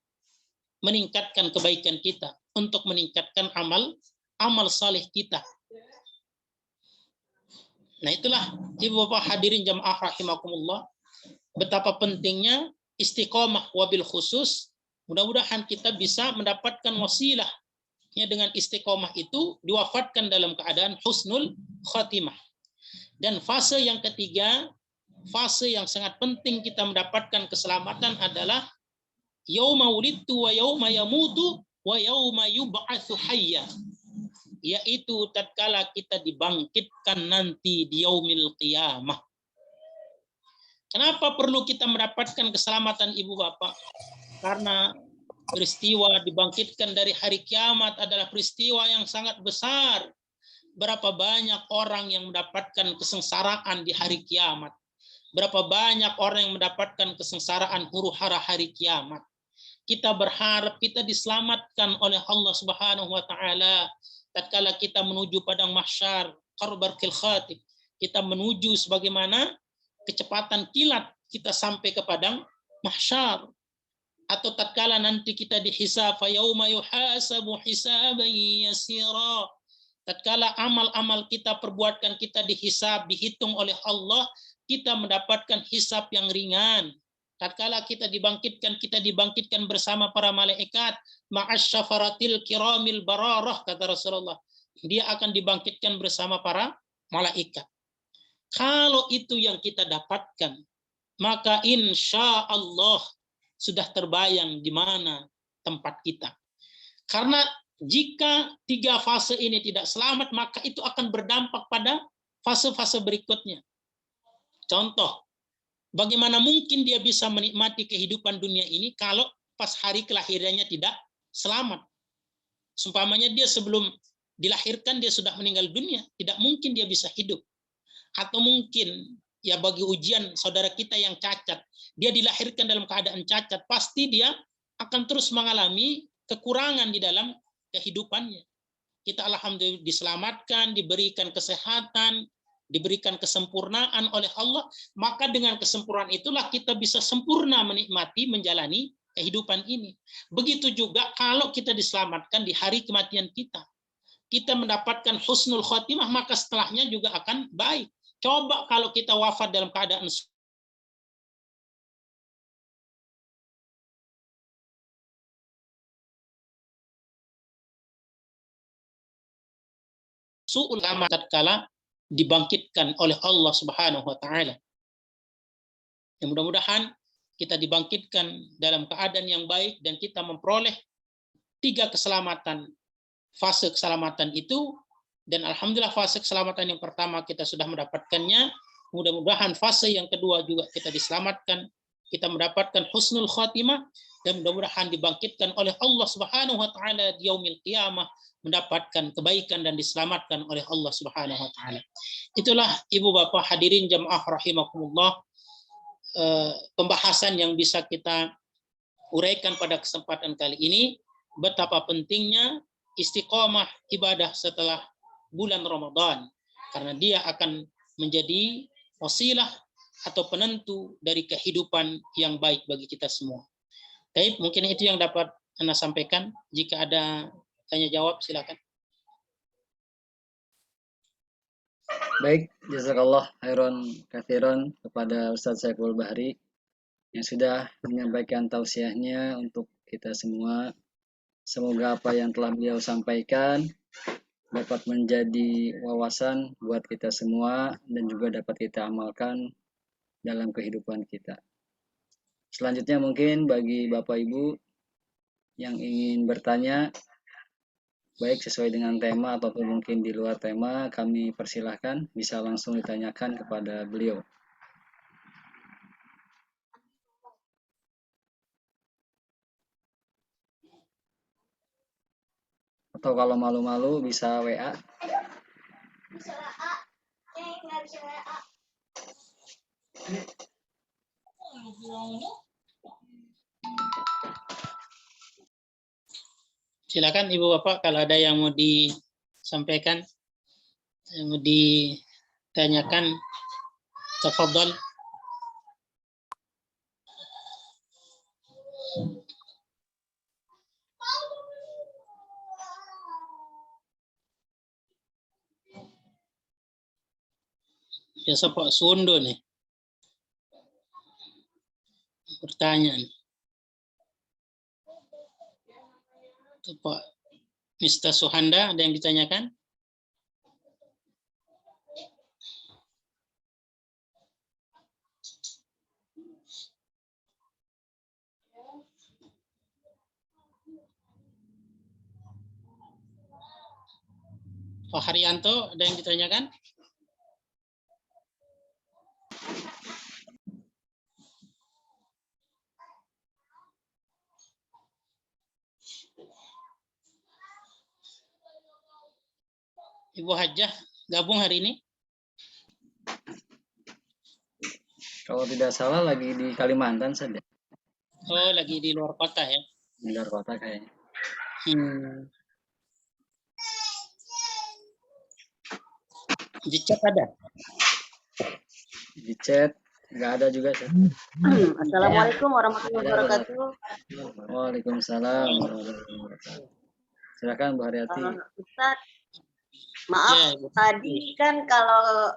meningkatkan kebaikan kita, untuk meningkatkan amal saleh kita. Nah, itulah ibu bapak hadirin jamaah rahimakumullah, betapa pentingnya istiqomah, wabil khusus. Mudah-mudahan kita bisa mendapatkan wasilah. Dengan istiqomah itu diwafatkan dalam keadaan husnul khatimah. Dan fase yang ketiga, fase yang sangat penting kita mendapatkan keselamatan adalah yauma wulidtu wa yauma yamutu wa yauma yub'atsu hayya, yaitu tatkala kita dibangkitkan nanti di yaumil qiyamah. Kenapa perlu kita mendapatkan keselamatan ibu bapak? Karena peristiwa dibangkitkan dari hari kiamat adalah peristiwa yang sangat besar. Berapa banyak orang yang mendapatkan kesengsaraan di hari kiamat. Berapa banyak orang yang mendapatkan kesengsaraan huru-hara hari kiamat. Kita berharap kita diselamatkan oleh Allah Subhanahu wa taala tatkala kita menuju padang mahsyar, qarbarkil khatib. Kita menuju sebagaimana kecepatan kilat kita sampai ke padang mahsyar. Atau tatkala nanti kita dihisab, fa yauma yuhasabu hisaban yasira. Tatkala amal-amal kita, perbuatan kita dihisab, dihitung oleh Allah, kita mendapatkan hisab yang ringan. Tatkala kita dibangkitkan bersama para malaikat, ma'as syafaratil kiramil bararah, kata Rasulullah. Dia akan dibangkitkan bersama para malaikat. Kalau itu yang kita dapatkan, maka insya Allah sudah terbayang di mana tempat kita. Karena jika tiga fase ini tidak selamat, maka itu akan berdampak pada fase-fase berikutnya. Contoh, bagaimana mungkin dia bisa menikmati kehidupan dunia ini kalau pas hari kelahirannya tidak selamat? Seumpamanya dia sebelum dilahirkan dia sudah meninggal dunia, tidak mungkin dia bisa hidup. Atau mungkin ya bagi ujian saudara kita yang cacat, dia dilahirkan dalam keadaan cacat, pasti dia akan terus mengalami kekurangan di dalam kehidupannya. Kita alhamdulillah diselamatkan, diberikan kesehatan, diberikan kesempurnaan oleh Allah, maka dengan kesempurnaan itulah kita bisa sempurna menikmati, menjalani kehidupan ini. Begitu juga kalau kita diselamatkan di hari kematian kita. Kita mendapatkan husnul khotimah, maka setelahnya juga akan baik. Coba kalau kita wafat dalam keadaan su'ul amal tatkala dibangkitkan oleh Allah Subhanahu wa taala. Ya, mudah-mudahan kita dibangkitkan dalam keadaan yang baik dan kita memperoleh tiga keselamatan, fase keselamatan itu. Dan alhamdulillah fase keselamatan yang pertama kita sudah mendapatkannya. Mudah-mudahan fase yang kedua juga kita diselamatkan, kita mendapatkan husnul khatimah, dan mudah-mudahan dibangkitkan oleh Allah Subhanahu wa taala di yaumil qiyamah, mendapatkan kebaikan dan diselamatkan oleh Allah Subhanahu wa taala. Itulah ibu bapak hadirin jamaah rahimakumullah, pembahasan yang bisa kita uraikan pada kesempatan kali ini, betapa pentingnya istiqomah ibadah setelah bulan Ramadan, karena dia akan menjadi wasilah atau penentu dari kehidupan yang baik bagi kita semua. Baik, mungkin itu yang dapat Anda sampaikan. Jika ada tanya jawab, silakan. Baik, jazakallah khairan katsiran kepada Ustadz Saiful Bahri yang sudah menyampaikan tausiahnya untuk kita semua. Semoga apa yang telah beliau sampaikan dapat menjadi wawasan buat kita semua dan juga dapat kita amalkan dalam kehidupan kita. Selanjutnya mungkin bagi Bapak Ibu yang ingin bertanya, baik sesuai dengan tema ataupun mungkin di luar tema, kami persilahkan bisa langsung ditanyakan kepada beliau. Atau kalau malu-malu bisa WA. Silakan Ibu Bapak kalau ada yang mau disampaikan, yang mau ditanyakan, tafadhol. Biasa Pak Sundo nih. Pertanyaan. Itu Pak Mr. Suhanda, ada yang ditanyakan? Pak Haryanto, ada yang ditanyakan? Ibu Hajah gabung hari ini? Kalau tidak salah lagi di Kalimantan saja. Oh, lagi di luar kota ya? Di luar kota kayaknya. Di chat ada? Di chat nggak ada juga sih. Assalamualaikum warahmatullahi wabarakatuh. Waalaikumsalam warahmatullahi wabarakatuh. Silakan Bu Haryati. Ustaz, maaf Ya, tadi kan kalau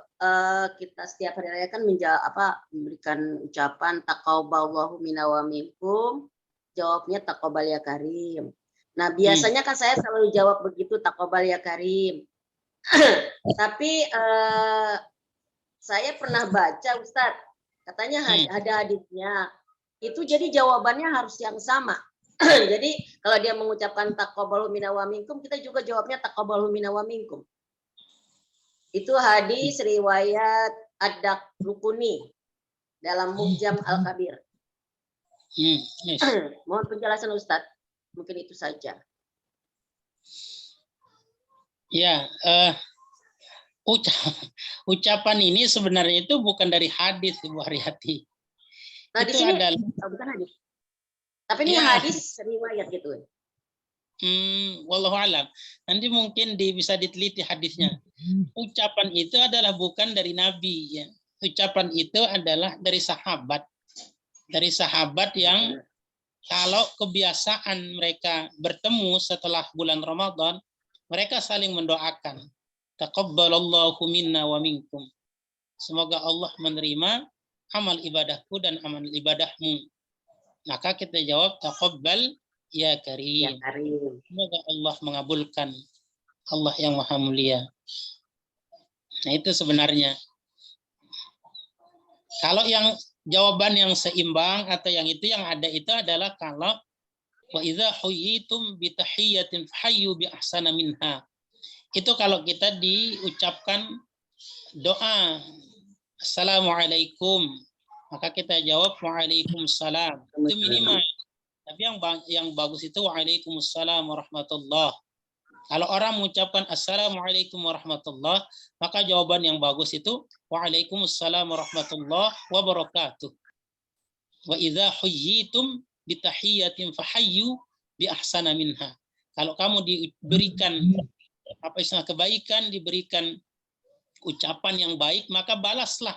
kita setiap hari raya kan memberikan ucapan taqabbalallahu minna wa minkum, jawabnya taqabbal ya karim. Nah, biasanya kan saya selalu jawab begitu, taqabbal ya karim. Tapi saya pernah baca Ustaz, katanya ada hadisnya. Itu jadi jawabannya harus yang sama. Jadi kalau dia mengucapkan taqabbalu minna wa minkum, kita juga jawabnya taqabbalu minna wa minkum. Itu hadis riwayat Ad-Darqutni dalam Mu'jam Al-Kabir. Yes. Mohon penjelasan Ustadz. Mungkin itu saja. Ya, ucapan ini sebenarnya itu bukan dari hadis Ibu Haryati. Nah, itu di sini adalah bukan hadis. Tapi ini ya, hadis riwayat gitu. Wallahu alam. Nanti mungkin bisa diteliti hadisnya. Ucapan itu adalah bukan dari Nabi. Ya. Ucapan itu adalah dari sahabat. Dari sahabat yang kalau kebiasaan mereka bertemu setelah bulan Ramadan, mereka saling mendoakan. Taqabbalallahu minna wa minkum. Semoga Allah menerima amal ibadahku dan amal ibadahmu. Maka kita jawab taqabbal ya karim. Ya, karim. Semoga Allah mengabulkan. Allah yang maha mulia. Nah itu sebenarnya. Kalau yang jawaban yang seimbang atau yang itu yang ada itu adalah kalau wa idza huyitum bi tahiyyatin fahayyu bi ahsana minha. Itu kalau kita diucapkan doa assalamualaikum, maka kita jawab waalaikumsalam. Itu minimal. Tapi yang bagus itu waalaikumsalam warahmatullah. Kalau orang mengucapkan assalamualaikum warahmatullah, maka jawaban yang bagus itu waalaikumsalam warahmatullah wabarakatuh. Wa idza huyyitum bi tahiyyatin fahayyu bi ahsana minha. Kalau kamu diberikan kebaikan, diberikan ucapan yang baik, maka balaslah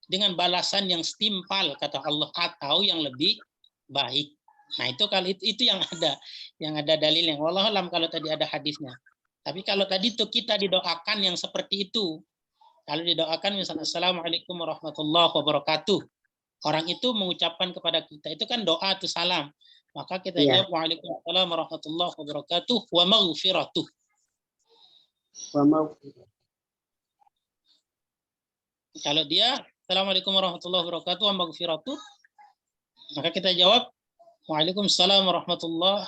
dengan balasan yang setimpal kata Allah atau yang lebih baik. Nah, itu kalau itu yang ada dalilnya. Wallahu alam kalau tadi ada hadisnya. Tapi kalau tadi itu kita didoakan yang seperti itu. Kalau didoakan misalnya Assalamualaikum warahmatullahi wabarakatuh. Orang itu mengucapkan kepada kita, itu kan doa atau salam. Maka kita Iya. jawab Waalaikumsalam warahmatullahi wabarakatuh wa maghfiratuh. Wa mau. Kalau dia Assalamualaikum warahmatullahi wabarakatuh wa maghfiratuh, maka kita jawab Waalaikumsalam warahmatullahi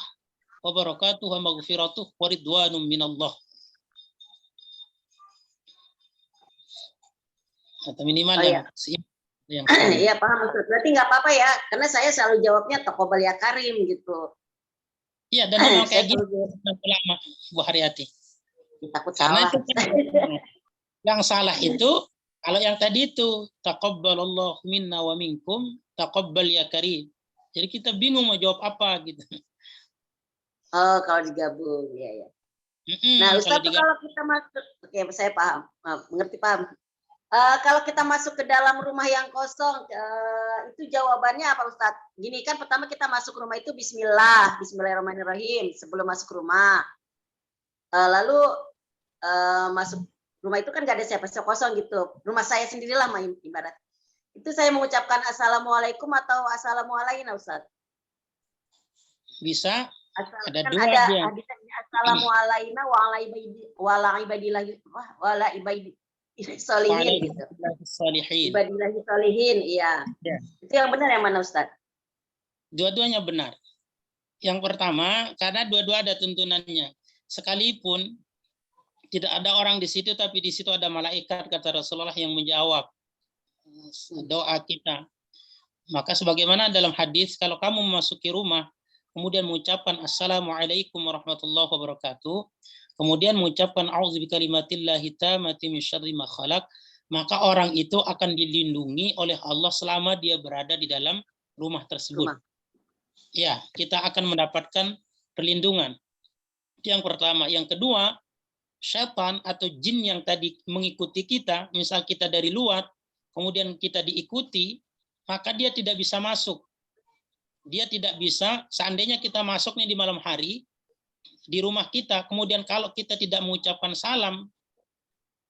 wabarakatuh wa maghfiratuh wa ridwanum minallah. Atau minimal yang Iya paham Ustaz. Berarti nggak apa-apa ya, karena saya selalu jawabnya taqabbal ya karim gitu. Iya, dan memang Saya kayak gitu selalu ulama Bu Haryati. takut Karena salah. itu kan yang salah itu kalau yang tadi itu taqabbalallahu minna wa minkum taqabbal ya karim. Jadi kita bingung mau jawab apa gitu. Oh, kalau digabung, ya. Nah, Ustaz, kalau kita masuk, oke, saya paham, mengerti paham. Kalau kita masuk ke dalam rumah yang kosong, itu jawabannya apa, Ustaz? Gini kan, pertama kita masuk rumah itu Bismillahirrahmanirrahim sebelum masuk rumah. Lalu masuk rumah itu kan nggak ada siapa-siapa kosong gitu. Rumah saya sendirilah ibarat. Itu saya mengucapkan assalamualaikum atau assalamualaikum, Ustaz? Bisa. Ada kan dua ada hadisnya assalamualaikum wa ala ibadi solihin gitu. Ibadillahi solihin, iya. Ya. Itu yang benar yang mana, Ustaz? Dua-duanya benar. Yang pertama, karena dua-dua ada tuntunannya. Sekalipun tidak ada orang di situ, tapi di situ ada malaikat, kata Rasulullah, yang menjawab doa kita. Maka sebagaimana dalam hadis, kalau kamu memasuki rumah, kemudian mengucapkan Assalamualaikum warahmatullahi wabarakatuh, kemudian mengucapkan A'udzu bikalimatillahi tammati min syarri ma khalaq, maka orang itu akan dilindungi oleh Allah selama dia berada di dalam rumah tersebut. Ya, kita akan mendapatkan perlindungan. Itu yang pertama. Yang kedua, syaitan atau jin yang tadi mengikuti kita, misal kita dari luar, kemudian kita diikuti, maka dia tidak bisa masuk. Dia tidak bisa, seandainya kita masuk nih di malam hari, di rumah kita, kemudian kalau kita tidak mengucapkan salam,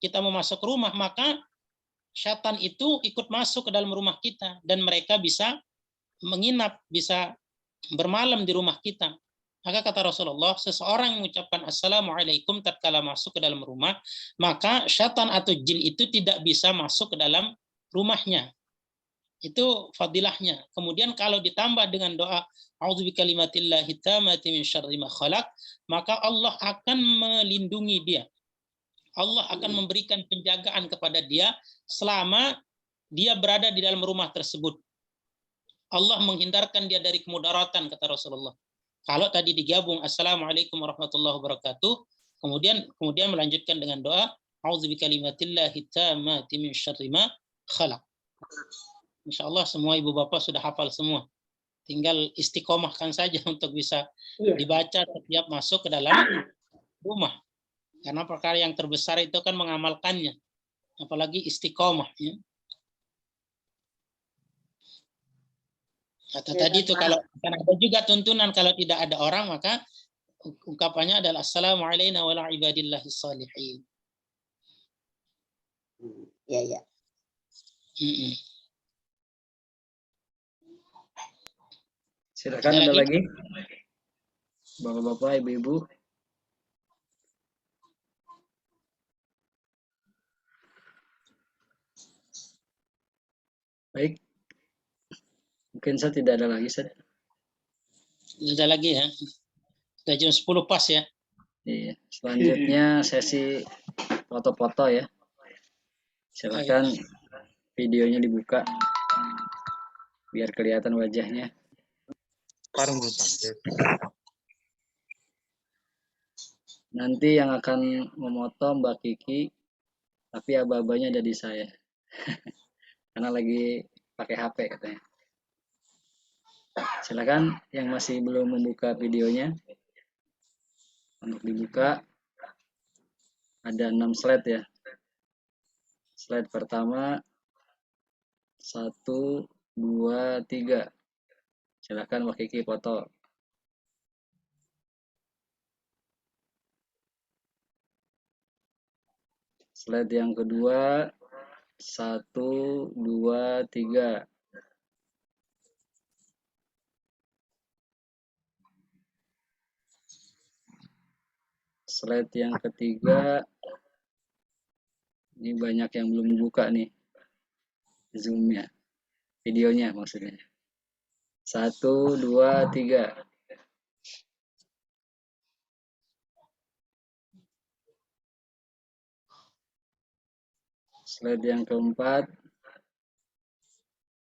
kita mau masuk rumah, maka syaitan itu ikut masuk ke dalam rumah kita, dan mereka bisa menginap, bisa bermalam di rumah kita. Maka kata Rasulullah, seseorang yang mengucapkan Assalamualaikum tatkala masuk ke dalam rumah, maka syaitan atau jin itu tidak bisa masuk ke dalam rumahnya. Itu fadilahnya. Kemudian kalau ditambah dengan doa A'udzu bikalimatillahi tammati min syarri ma khalaq, maka Allah akan melindungi dia. Allah akan memberikan penjagaan kepada dia selama dia berada di dalam rumah tersebut. Allah menghindarkan dia dari kemudaratan, kata Rasulullah. Kalau tadi digabung Assalamualaikum warahmatullahi wabarakatuh, kemudian melanjutkan dengan doa A'udzu bikalimatillahi tammati min syarri ma khalaq. Insyaallah semua ibu bapak sudah hafal semua. Tinggal istiqomahkan saja untuk bisa dibaca setiap masuk ke dalam rumah. Karena perkara yang terbesar itu kan mengamalkannya. Apalagi istiqomah. Ya. Atau tadi itu kalau ada juga tuntunan kalau tidak ada orang, maka ungkapannya adalah Assalamualaikum warahmatullahi wabarakatuh. Iya. Silakan ada lagi? Bapak-bapak, ibu-ibu. Baik. Mungkin saya tidak ada lagi, Ustaz. Tidak ada lagi ya. Sudah jam 10 pas ya. Iya. Selanjutnya sesi foto-foto ya. Silakan videonya dibuka biar kelihatan wajahnya. Nanti yang akan memotong Mbak Kiki, tapi aba-abanya ada di saya. Karena lagi pakai HP katanya. Silakan yang masih belum membuka videonya. Untuk dibuka ada 6 slide ya. Slide pertama 1, 2, 3. Silakan Mbak Kiki foto. Slide yang kedua, 1, 2, 3. Slide yang ketiga, ini banyak yang belum dibuka nih, zoom-nya, videonya maksudnya. 1, 2, 3. Slide yang keempat,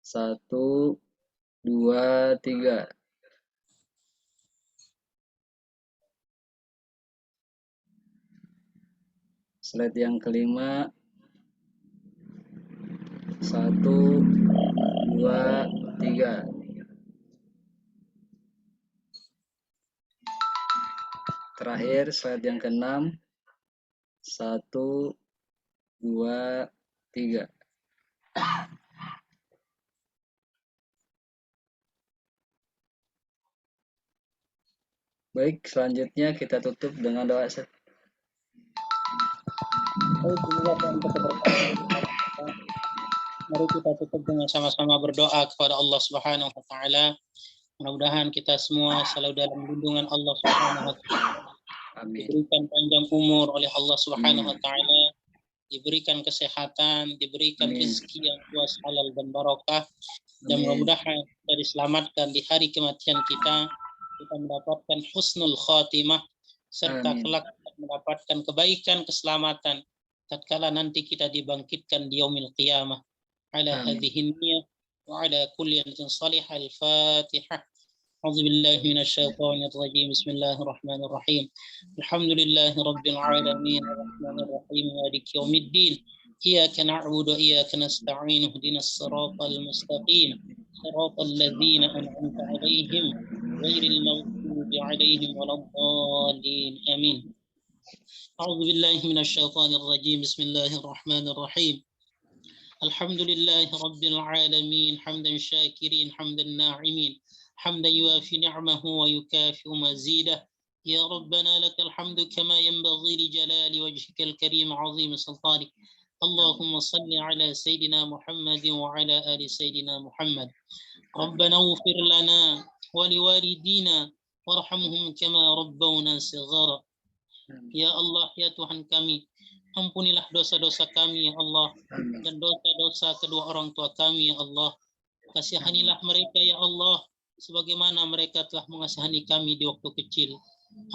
1, 2, 3. Slide yang kelima, 1, 2, 3. Terakhir slide yang keenam, 1, 2, 3. Baik, selanjutnya kita tutup dengan doa. Mari kita tutup dengan sama-sama berdoa kepada Allah Subhanahu wa taala. Mudah-mudahan kita semua selalu dalam lindungan Allah Subhanahu wa taala. Amin. Diberikan panjang umur oleh Allah Subhanahu wa taala, diberikan kesehatan, diberikan rezeki yang luas, halal dan barokah. Dan mudah-mudahan kita diselamatkan di hari kematian kita mendapatkan husnul khatimah, serta kelak mendapatkan kebaikan, keselamatan tatkala nanti kita dibangkitkan di yaumil qiyamah. Ala hadhihi niyyah wa ala kulli amalin salih. Al-Fatihah. A'udzu billahi minasyaitonir rajim. Bismillahirrahmanirrahim. Alhamdulillahi rabbil alamin arrahmanir rahim maliki yaumiddin. Iyyaka na'budu wa iyyaka nasta'in. Ihdinas siratal mustaqim. Siratal ladzina an'amta 'alaihim ghairil maghdubi 'alaihim waladdallin. Amin. A'udzu billahi minasyaitonir rajim. Bismillahirrahmanir rahim. Alhamdulillahi rabbil alamin hamdan syakirin hamdan na'imin hamdan yuafi ni'amahu wa yukafi'u mazidah. Ya Rabbana lakal hamdu kama yanbaghi li jalali wajhikal karim 'azim sultanik. Allahumma salli ala sayyidina Muhammadin wa ala ali sayyidina Muhammad. Rabbana ighfir lana wa liwalidina warhamhum kama rabbawna shighara. Ya Allah, ya Tuhan kami, ampunilah dosa-dosa kami ya Allah, dan dosa-dosa kedua orang tua kami ya Allah. Kasihanilah mereka ya Allah, sebagaimana mereka telah mengasihani kami di waktu kecil.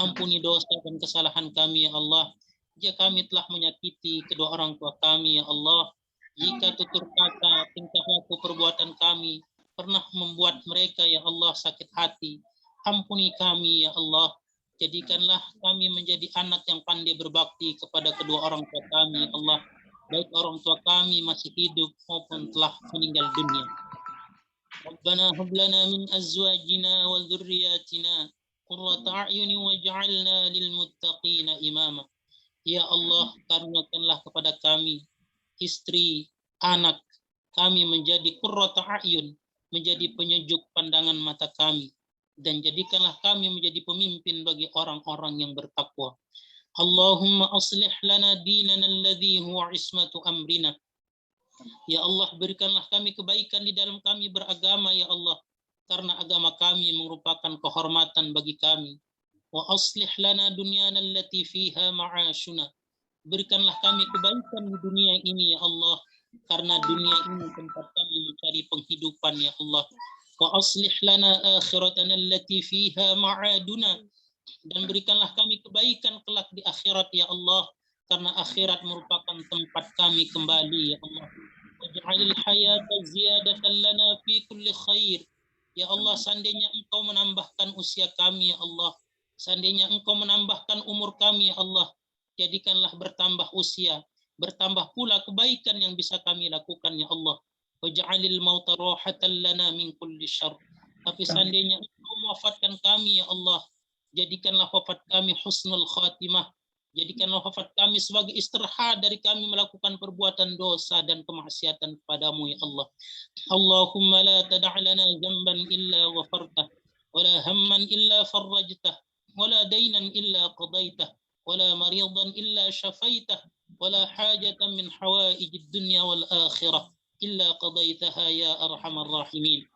Ampuni dosa dan kesalahan kami ya Allah, jika kami telah menyakiti kedua orang tua kami ya Allah. Jika tutur kata, tingkah laku, perbuatan kami pernah membuat mereka ya Allah sakit hati, ampuni kami ya Allah. Jadikanlah kami menjadi anak yang pandai berbakti kepada kedua orang tua kami, ya Allah. Baik orang tua kami masih hidup maupun telah meninggal dunia. Rabbana hab lana min azwajina wa dzurriyyatina qurrata a'yunin waj'alna lil muttaqina imama. Ya Allah, karuniakanlah kepada kami istri, anak kami menjadi qurrata a'yun, menjadi penyejuk pandangan mata kami. Dan jadikanlah kami menjadi pemimpin bagi orang-orang yang bertakwa. Allahumma aslih lana dinana alladhi huwa ismatu amrina. Ya Allah, berikanlah kami kebaikan di dalam kami beragama ya Allah, karena agama kami merupakan kehormatan bagi kami. Wa aslih lana dunyana allati fiha ma'ashuna. Berikanlah kami kebaikan di dunia ini ya Allah, karena dunia ini tempat kami mencari penghidupan ya Allah. Wa aslih lana akhiratana allati fiha ma'aduna. Dan berikanlah kami kebaikan kelak di akhirat ya Allah, karena akhirat merupakan tempat kami kembali ya Allah. Waj'alil hayata ziyadatan lana fi kulli khair. Ya Allah, seandainya Engkau menambahkan usia kami ya Allah, seandainya Engkau menambahkan umur kami ya Allah, jadikanlah bertambah usia, bertambah pula kebaikan yang bisa kami lakukan ya Allah. Waj'alil mauta rahatan lana min kulli syarr. Tapi seandainya Engkau mewafatkan kami ya Allah, jadikanlah wafat kami husnul khatimah, Jadikanlah wafat kami sebagai istirahat dari kami melakukan perbuatan dosa dan kemaksiatan kepadamu ya Allah. Allahumma la tada' lana dzamban illa ghafartah, wala hamman illa farrajtah, wala daynan illa qadaitah, wala maridan illa syafaitah, wala hajatan min hawaijid dunya wal akhirah illa qadaitaha ya arhamar rahimin.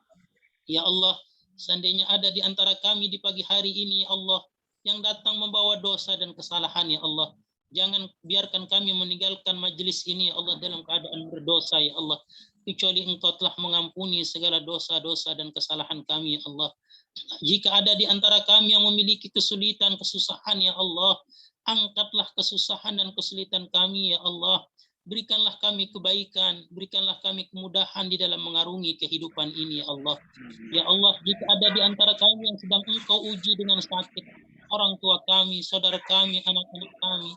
Ya Allah, seandainya ada di antara kami di pagi hari ini ya Allah yang datang membawa dosa dan kesalahan ya Allah, jangan biarkan kami meninggalkan majelis ini ya Allah dalam keadaan berdosa ya Allah, kecuali Engkau telah mengampuni segala dosa-dosa dan kesalahan kami ya Allah. Jika ada di antara kami yang memiliki kesulitan, kesusahan ya Allah, angkatlah kesusahan dan kesulitan kami ya Allah. Berikanlah kami kebaikan, berikanlah kami kemudahan di dalam mengarungi kehidupan ini ya Allah. Ya Allah, jika ada di antara kami yang sedang Engkau uji dengan sakit, orang tua kami, saudara kami, anak-anak kami,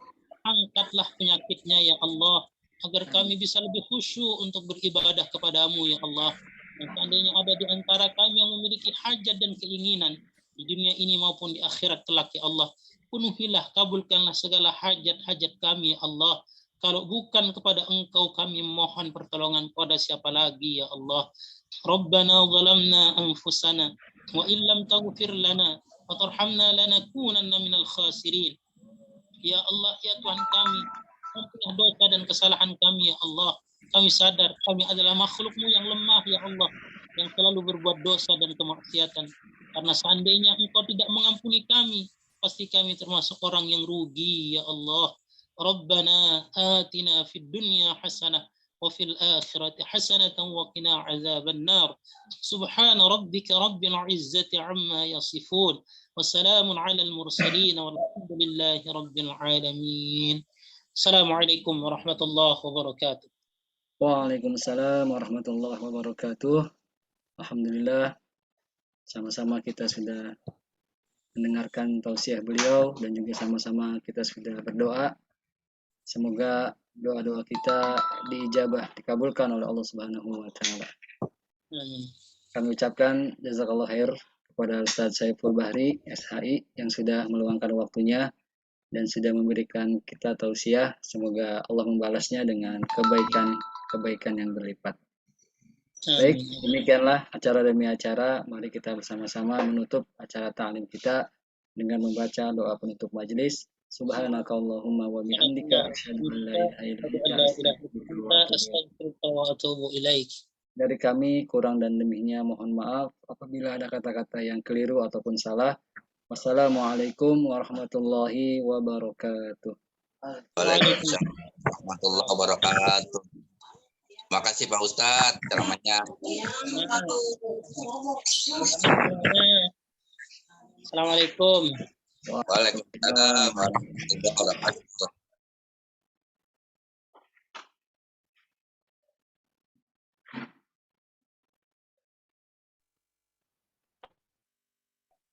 angkatlah penyakitnya ya Allah, agar kami bisa lebih khusyuk untuk beribadah kepadamu ya Allah. Dan seandainya ada di antara kami yang memiliki hajat dan keinginan di dunia ini maupun di akhirat kelak ya Allah, penuhilah, kabulkanlah segala hajat-hajat kami ya Allah. Kalau bukan kepada Engkau kami mohon pertolongan kepada siapa lagi ya Allah. Rabbana zalamna anfusana wa illam taghfir lana wa tarhamna lanakunanna minal khasirin. Ya Allah, ya Tuhan kami, ampunilah dosa dan kesalahan kami ya Allah. Kami sadar kami adalah makhluk-Mu yang lemah ya Allah, yang selalu berbuat dosa dan kemaksiatan. Karena seandainya Engkau tidak mengampuni kami, pasti kami termasuk orang yang rugi ya Allah. Rabbana atina fid dunya hasanah wa fil akhirati hasanatan wa qina azaban nar. Subhana rabbika rabbil izzati amma yasifun. Wassalamun alal mursalin walhamdulillahi rabbil alamin. Assalamualaikum warahmatullahi wabarakatuh. Waalaikumsalam warahmatullahi wabarakatuh. Alhamdulillah, sama-sama kita sudah mendengarkan tausiah beliau dan juga sama-sama kita sudah berdoa. Semoga doa-doa kita diijabah, dikabulkan oleh Allah Subhanahu wa taala. Kami ucapkan jazakallahu khair kepada Ustadz Saiful Bahri SHI yang sudah meluangkan waktunya dan sudah memberikan kita tausiah. Semoga Allah membalasnya dengan kebaikan yang berlipat. Baik, demikianlah acara demi acara. Mari kita bersama-sama menutup acara ta'lim kita dengan membaca doa penutup majelis. Subhanakallahumma wa bihamdika asyhadu an la ilaha illa anta astaghfiruka wa atubu ilaik. Dari kami kurang dan lebihnya mohon maaf apabila ada kata-kata yang keliru ataupun salah. Wassalamualaikum warahmatullahi wabarakatuh. Waalaikumsalam warahmatullahi wabarakatuh. Terima kasih Pak Ustadz ceramahnya. Assalamualaikum. Waalaikumsalam warahmatullahi wabarakatuh.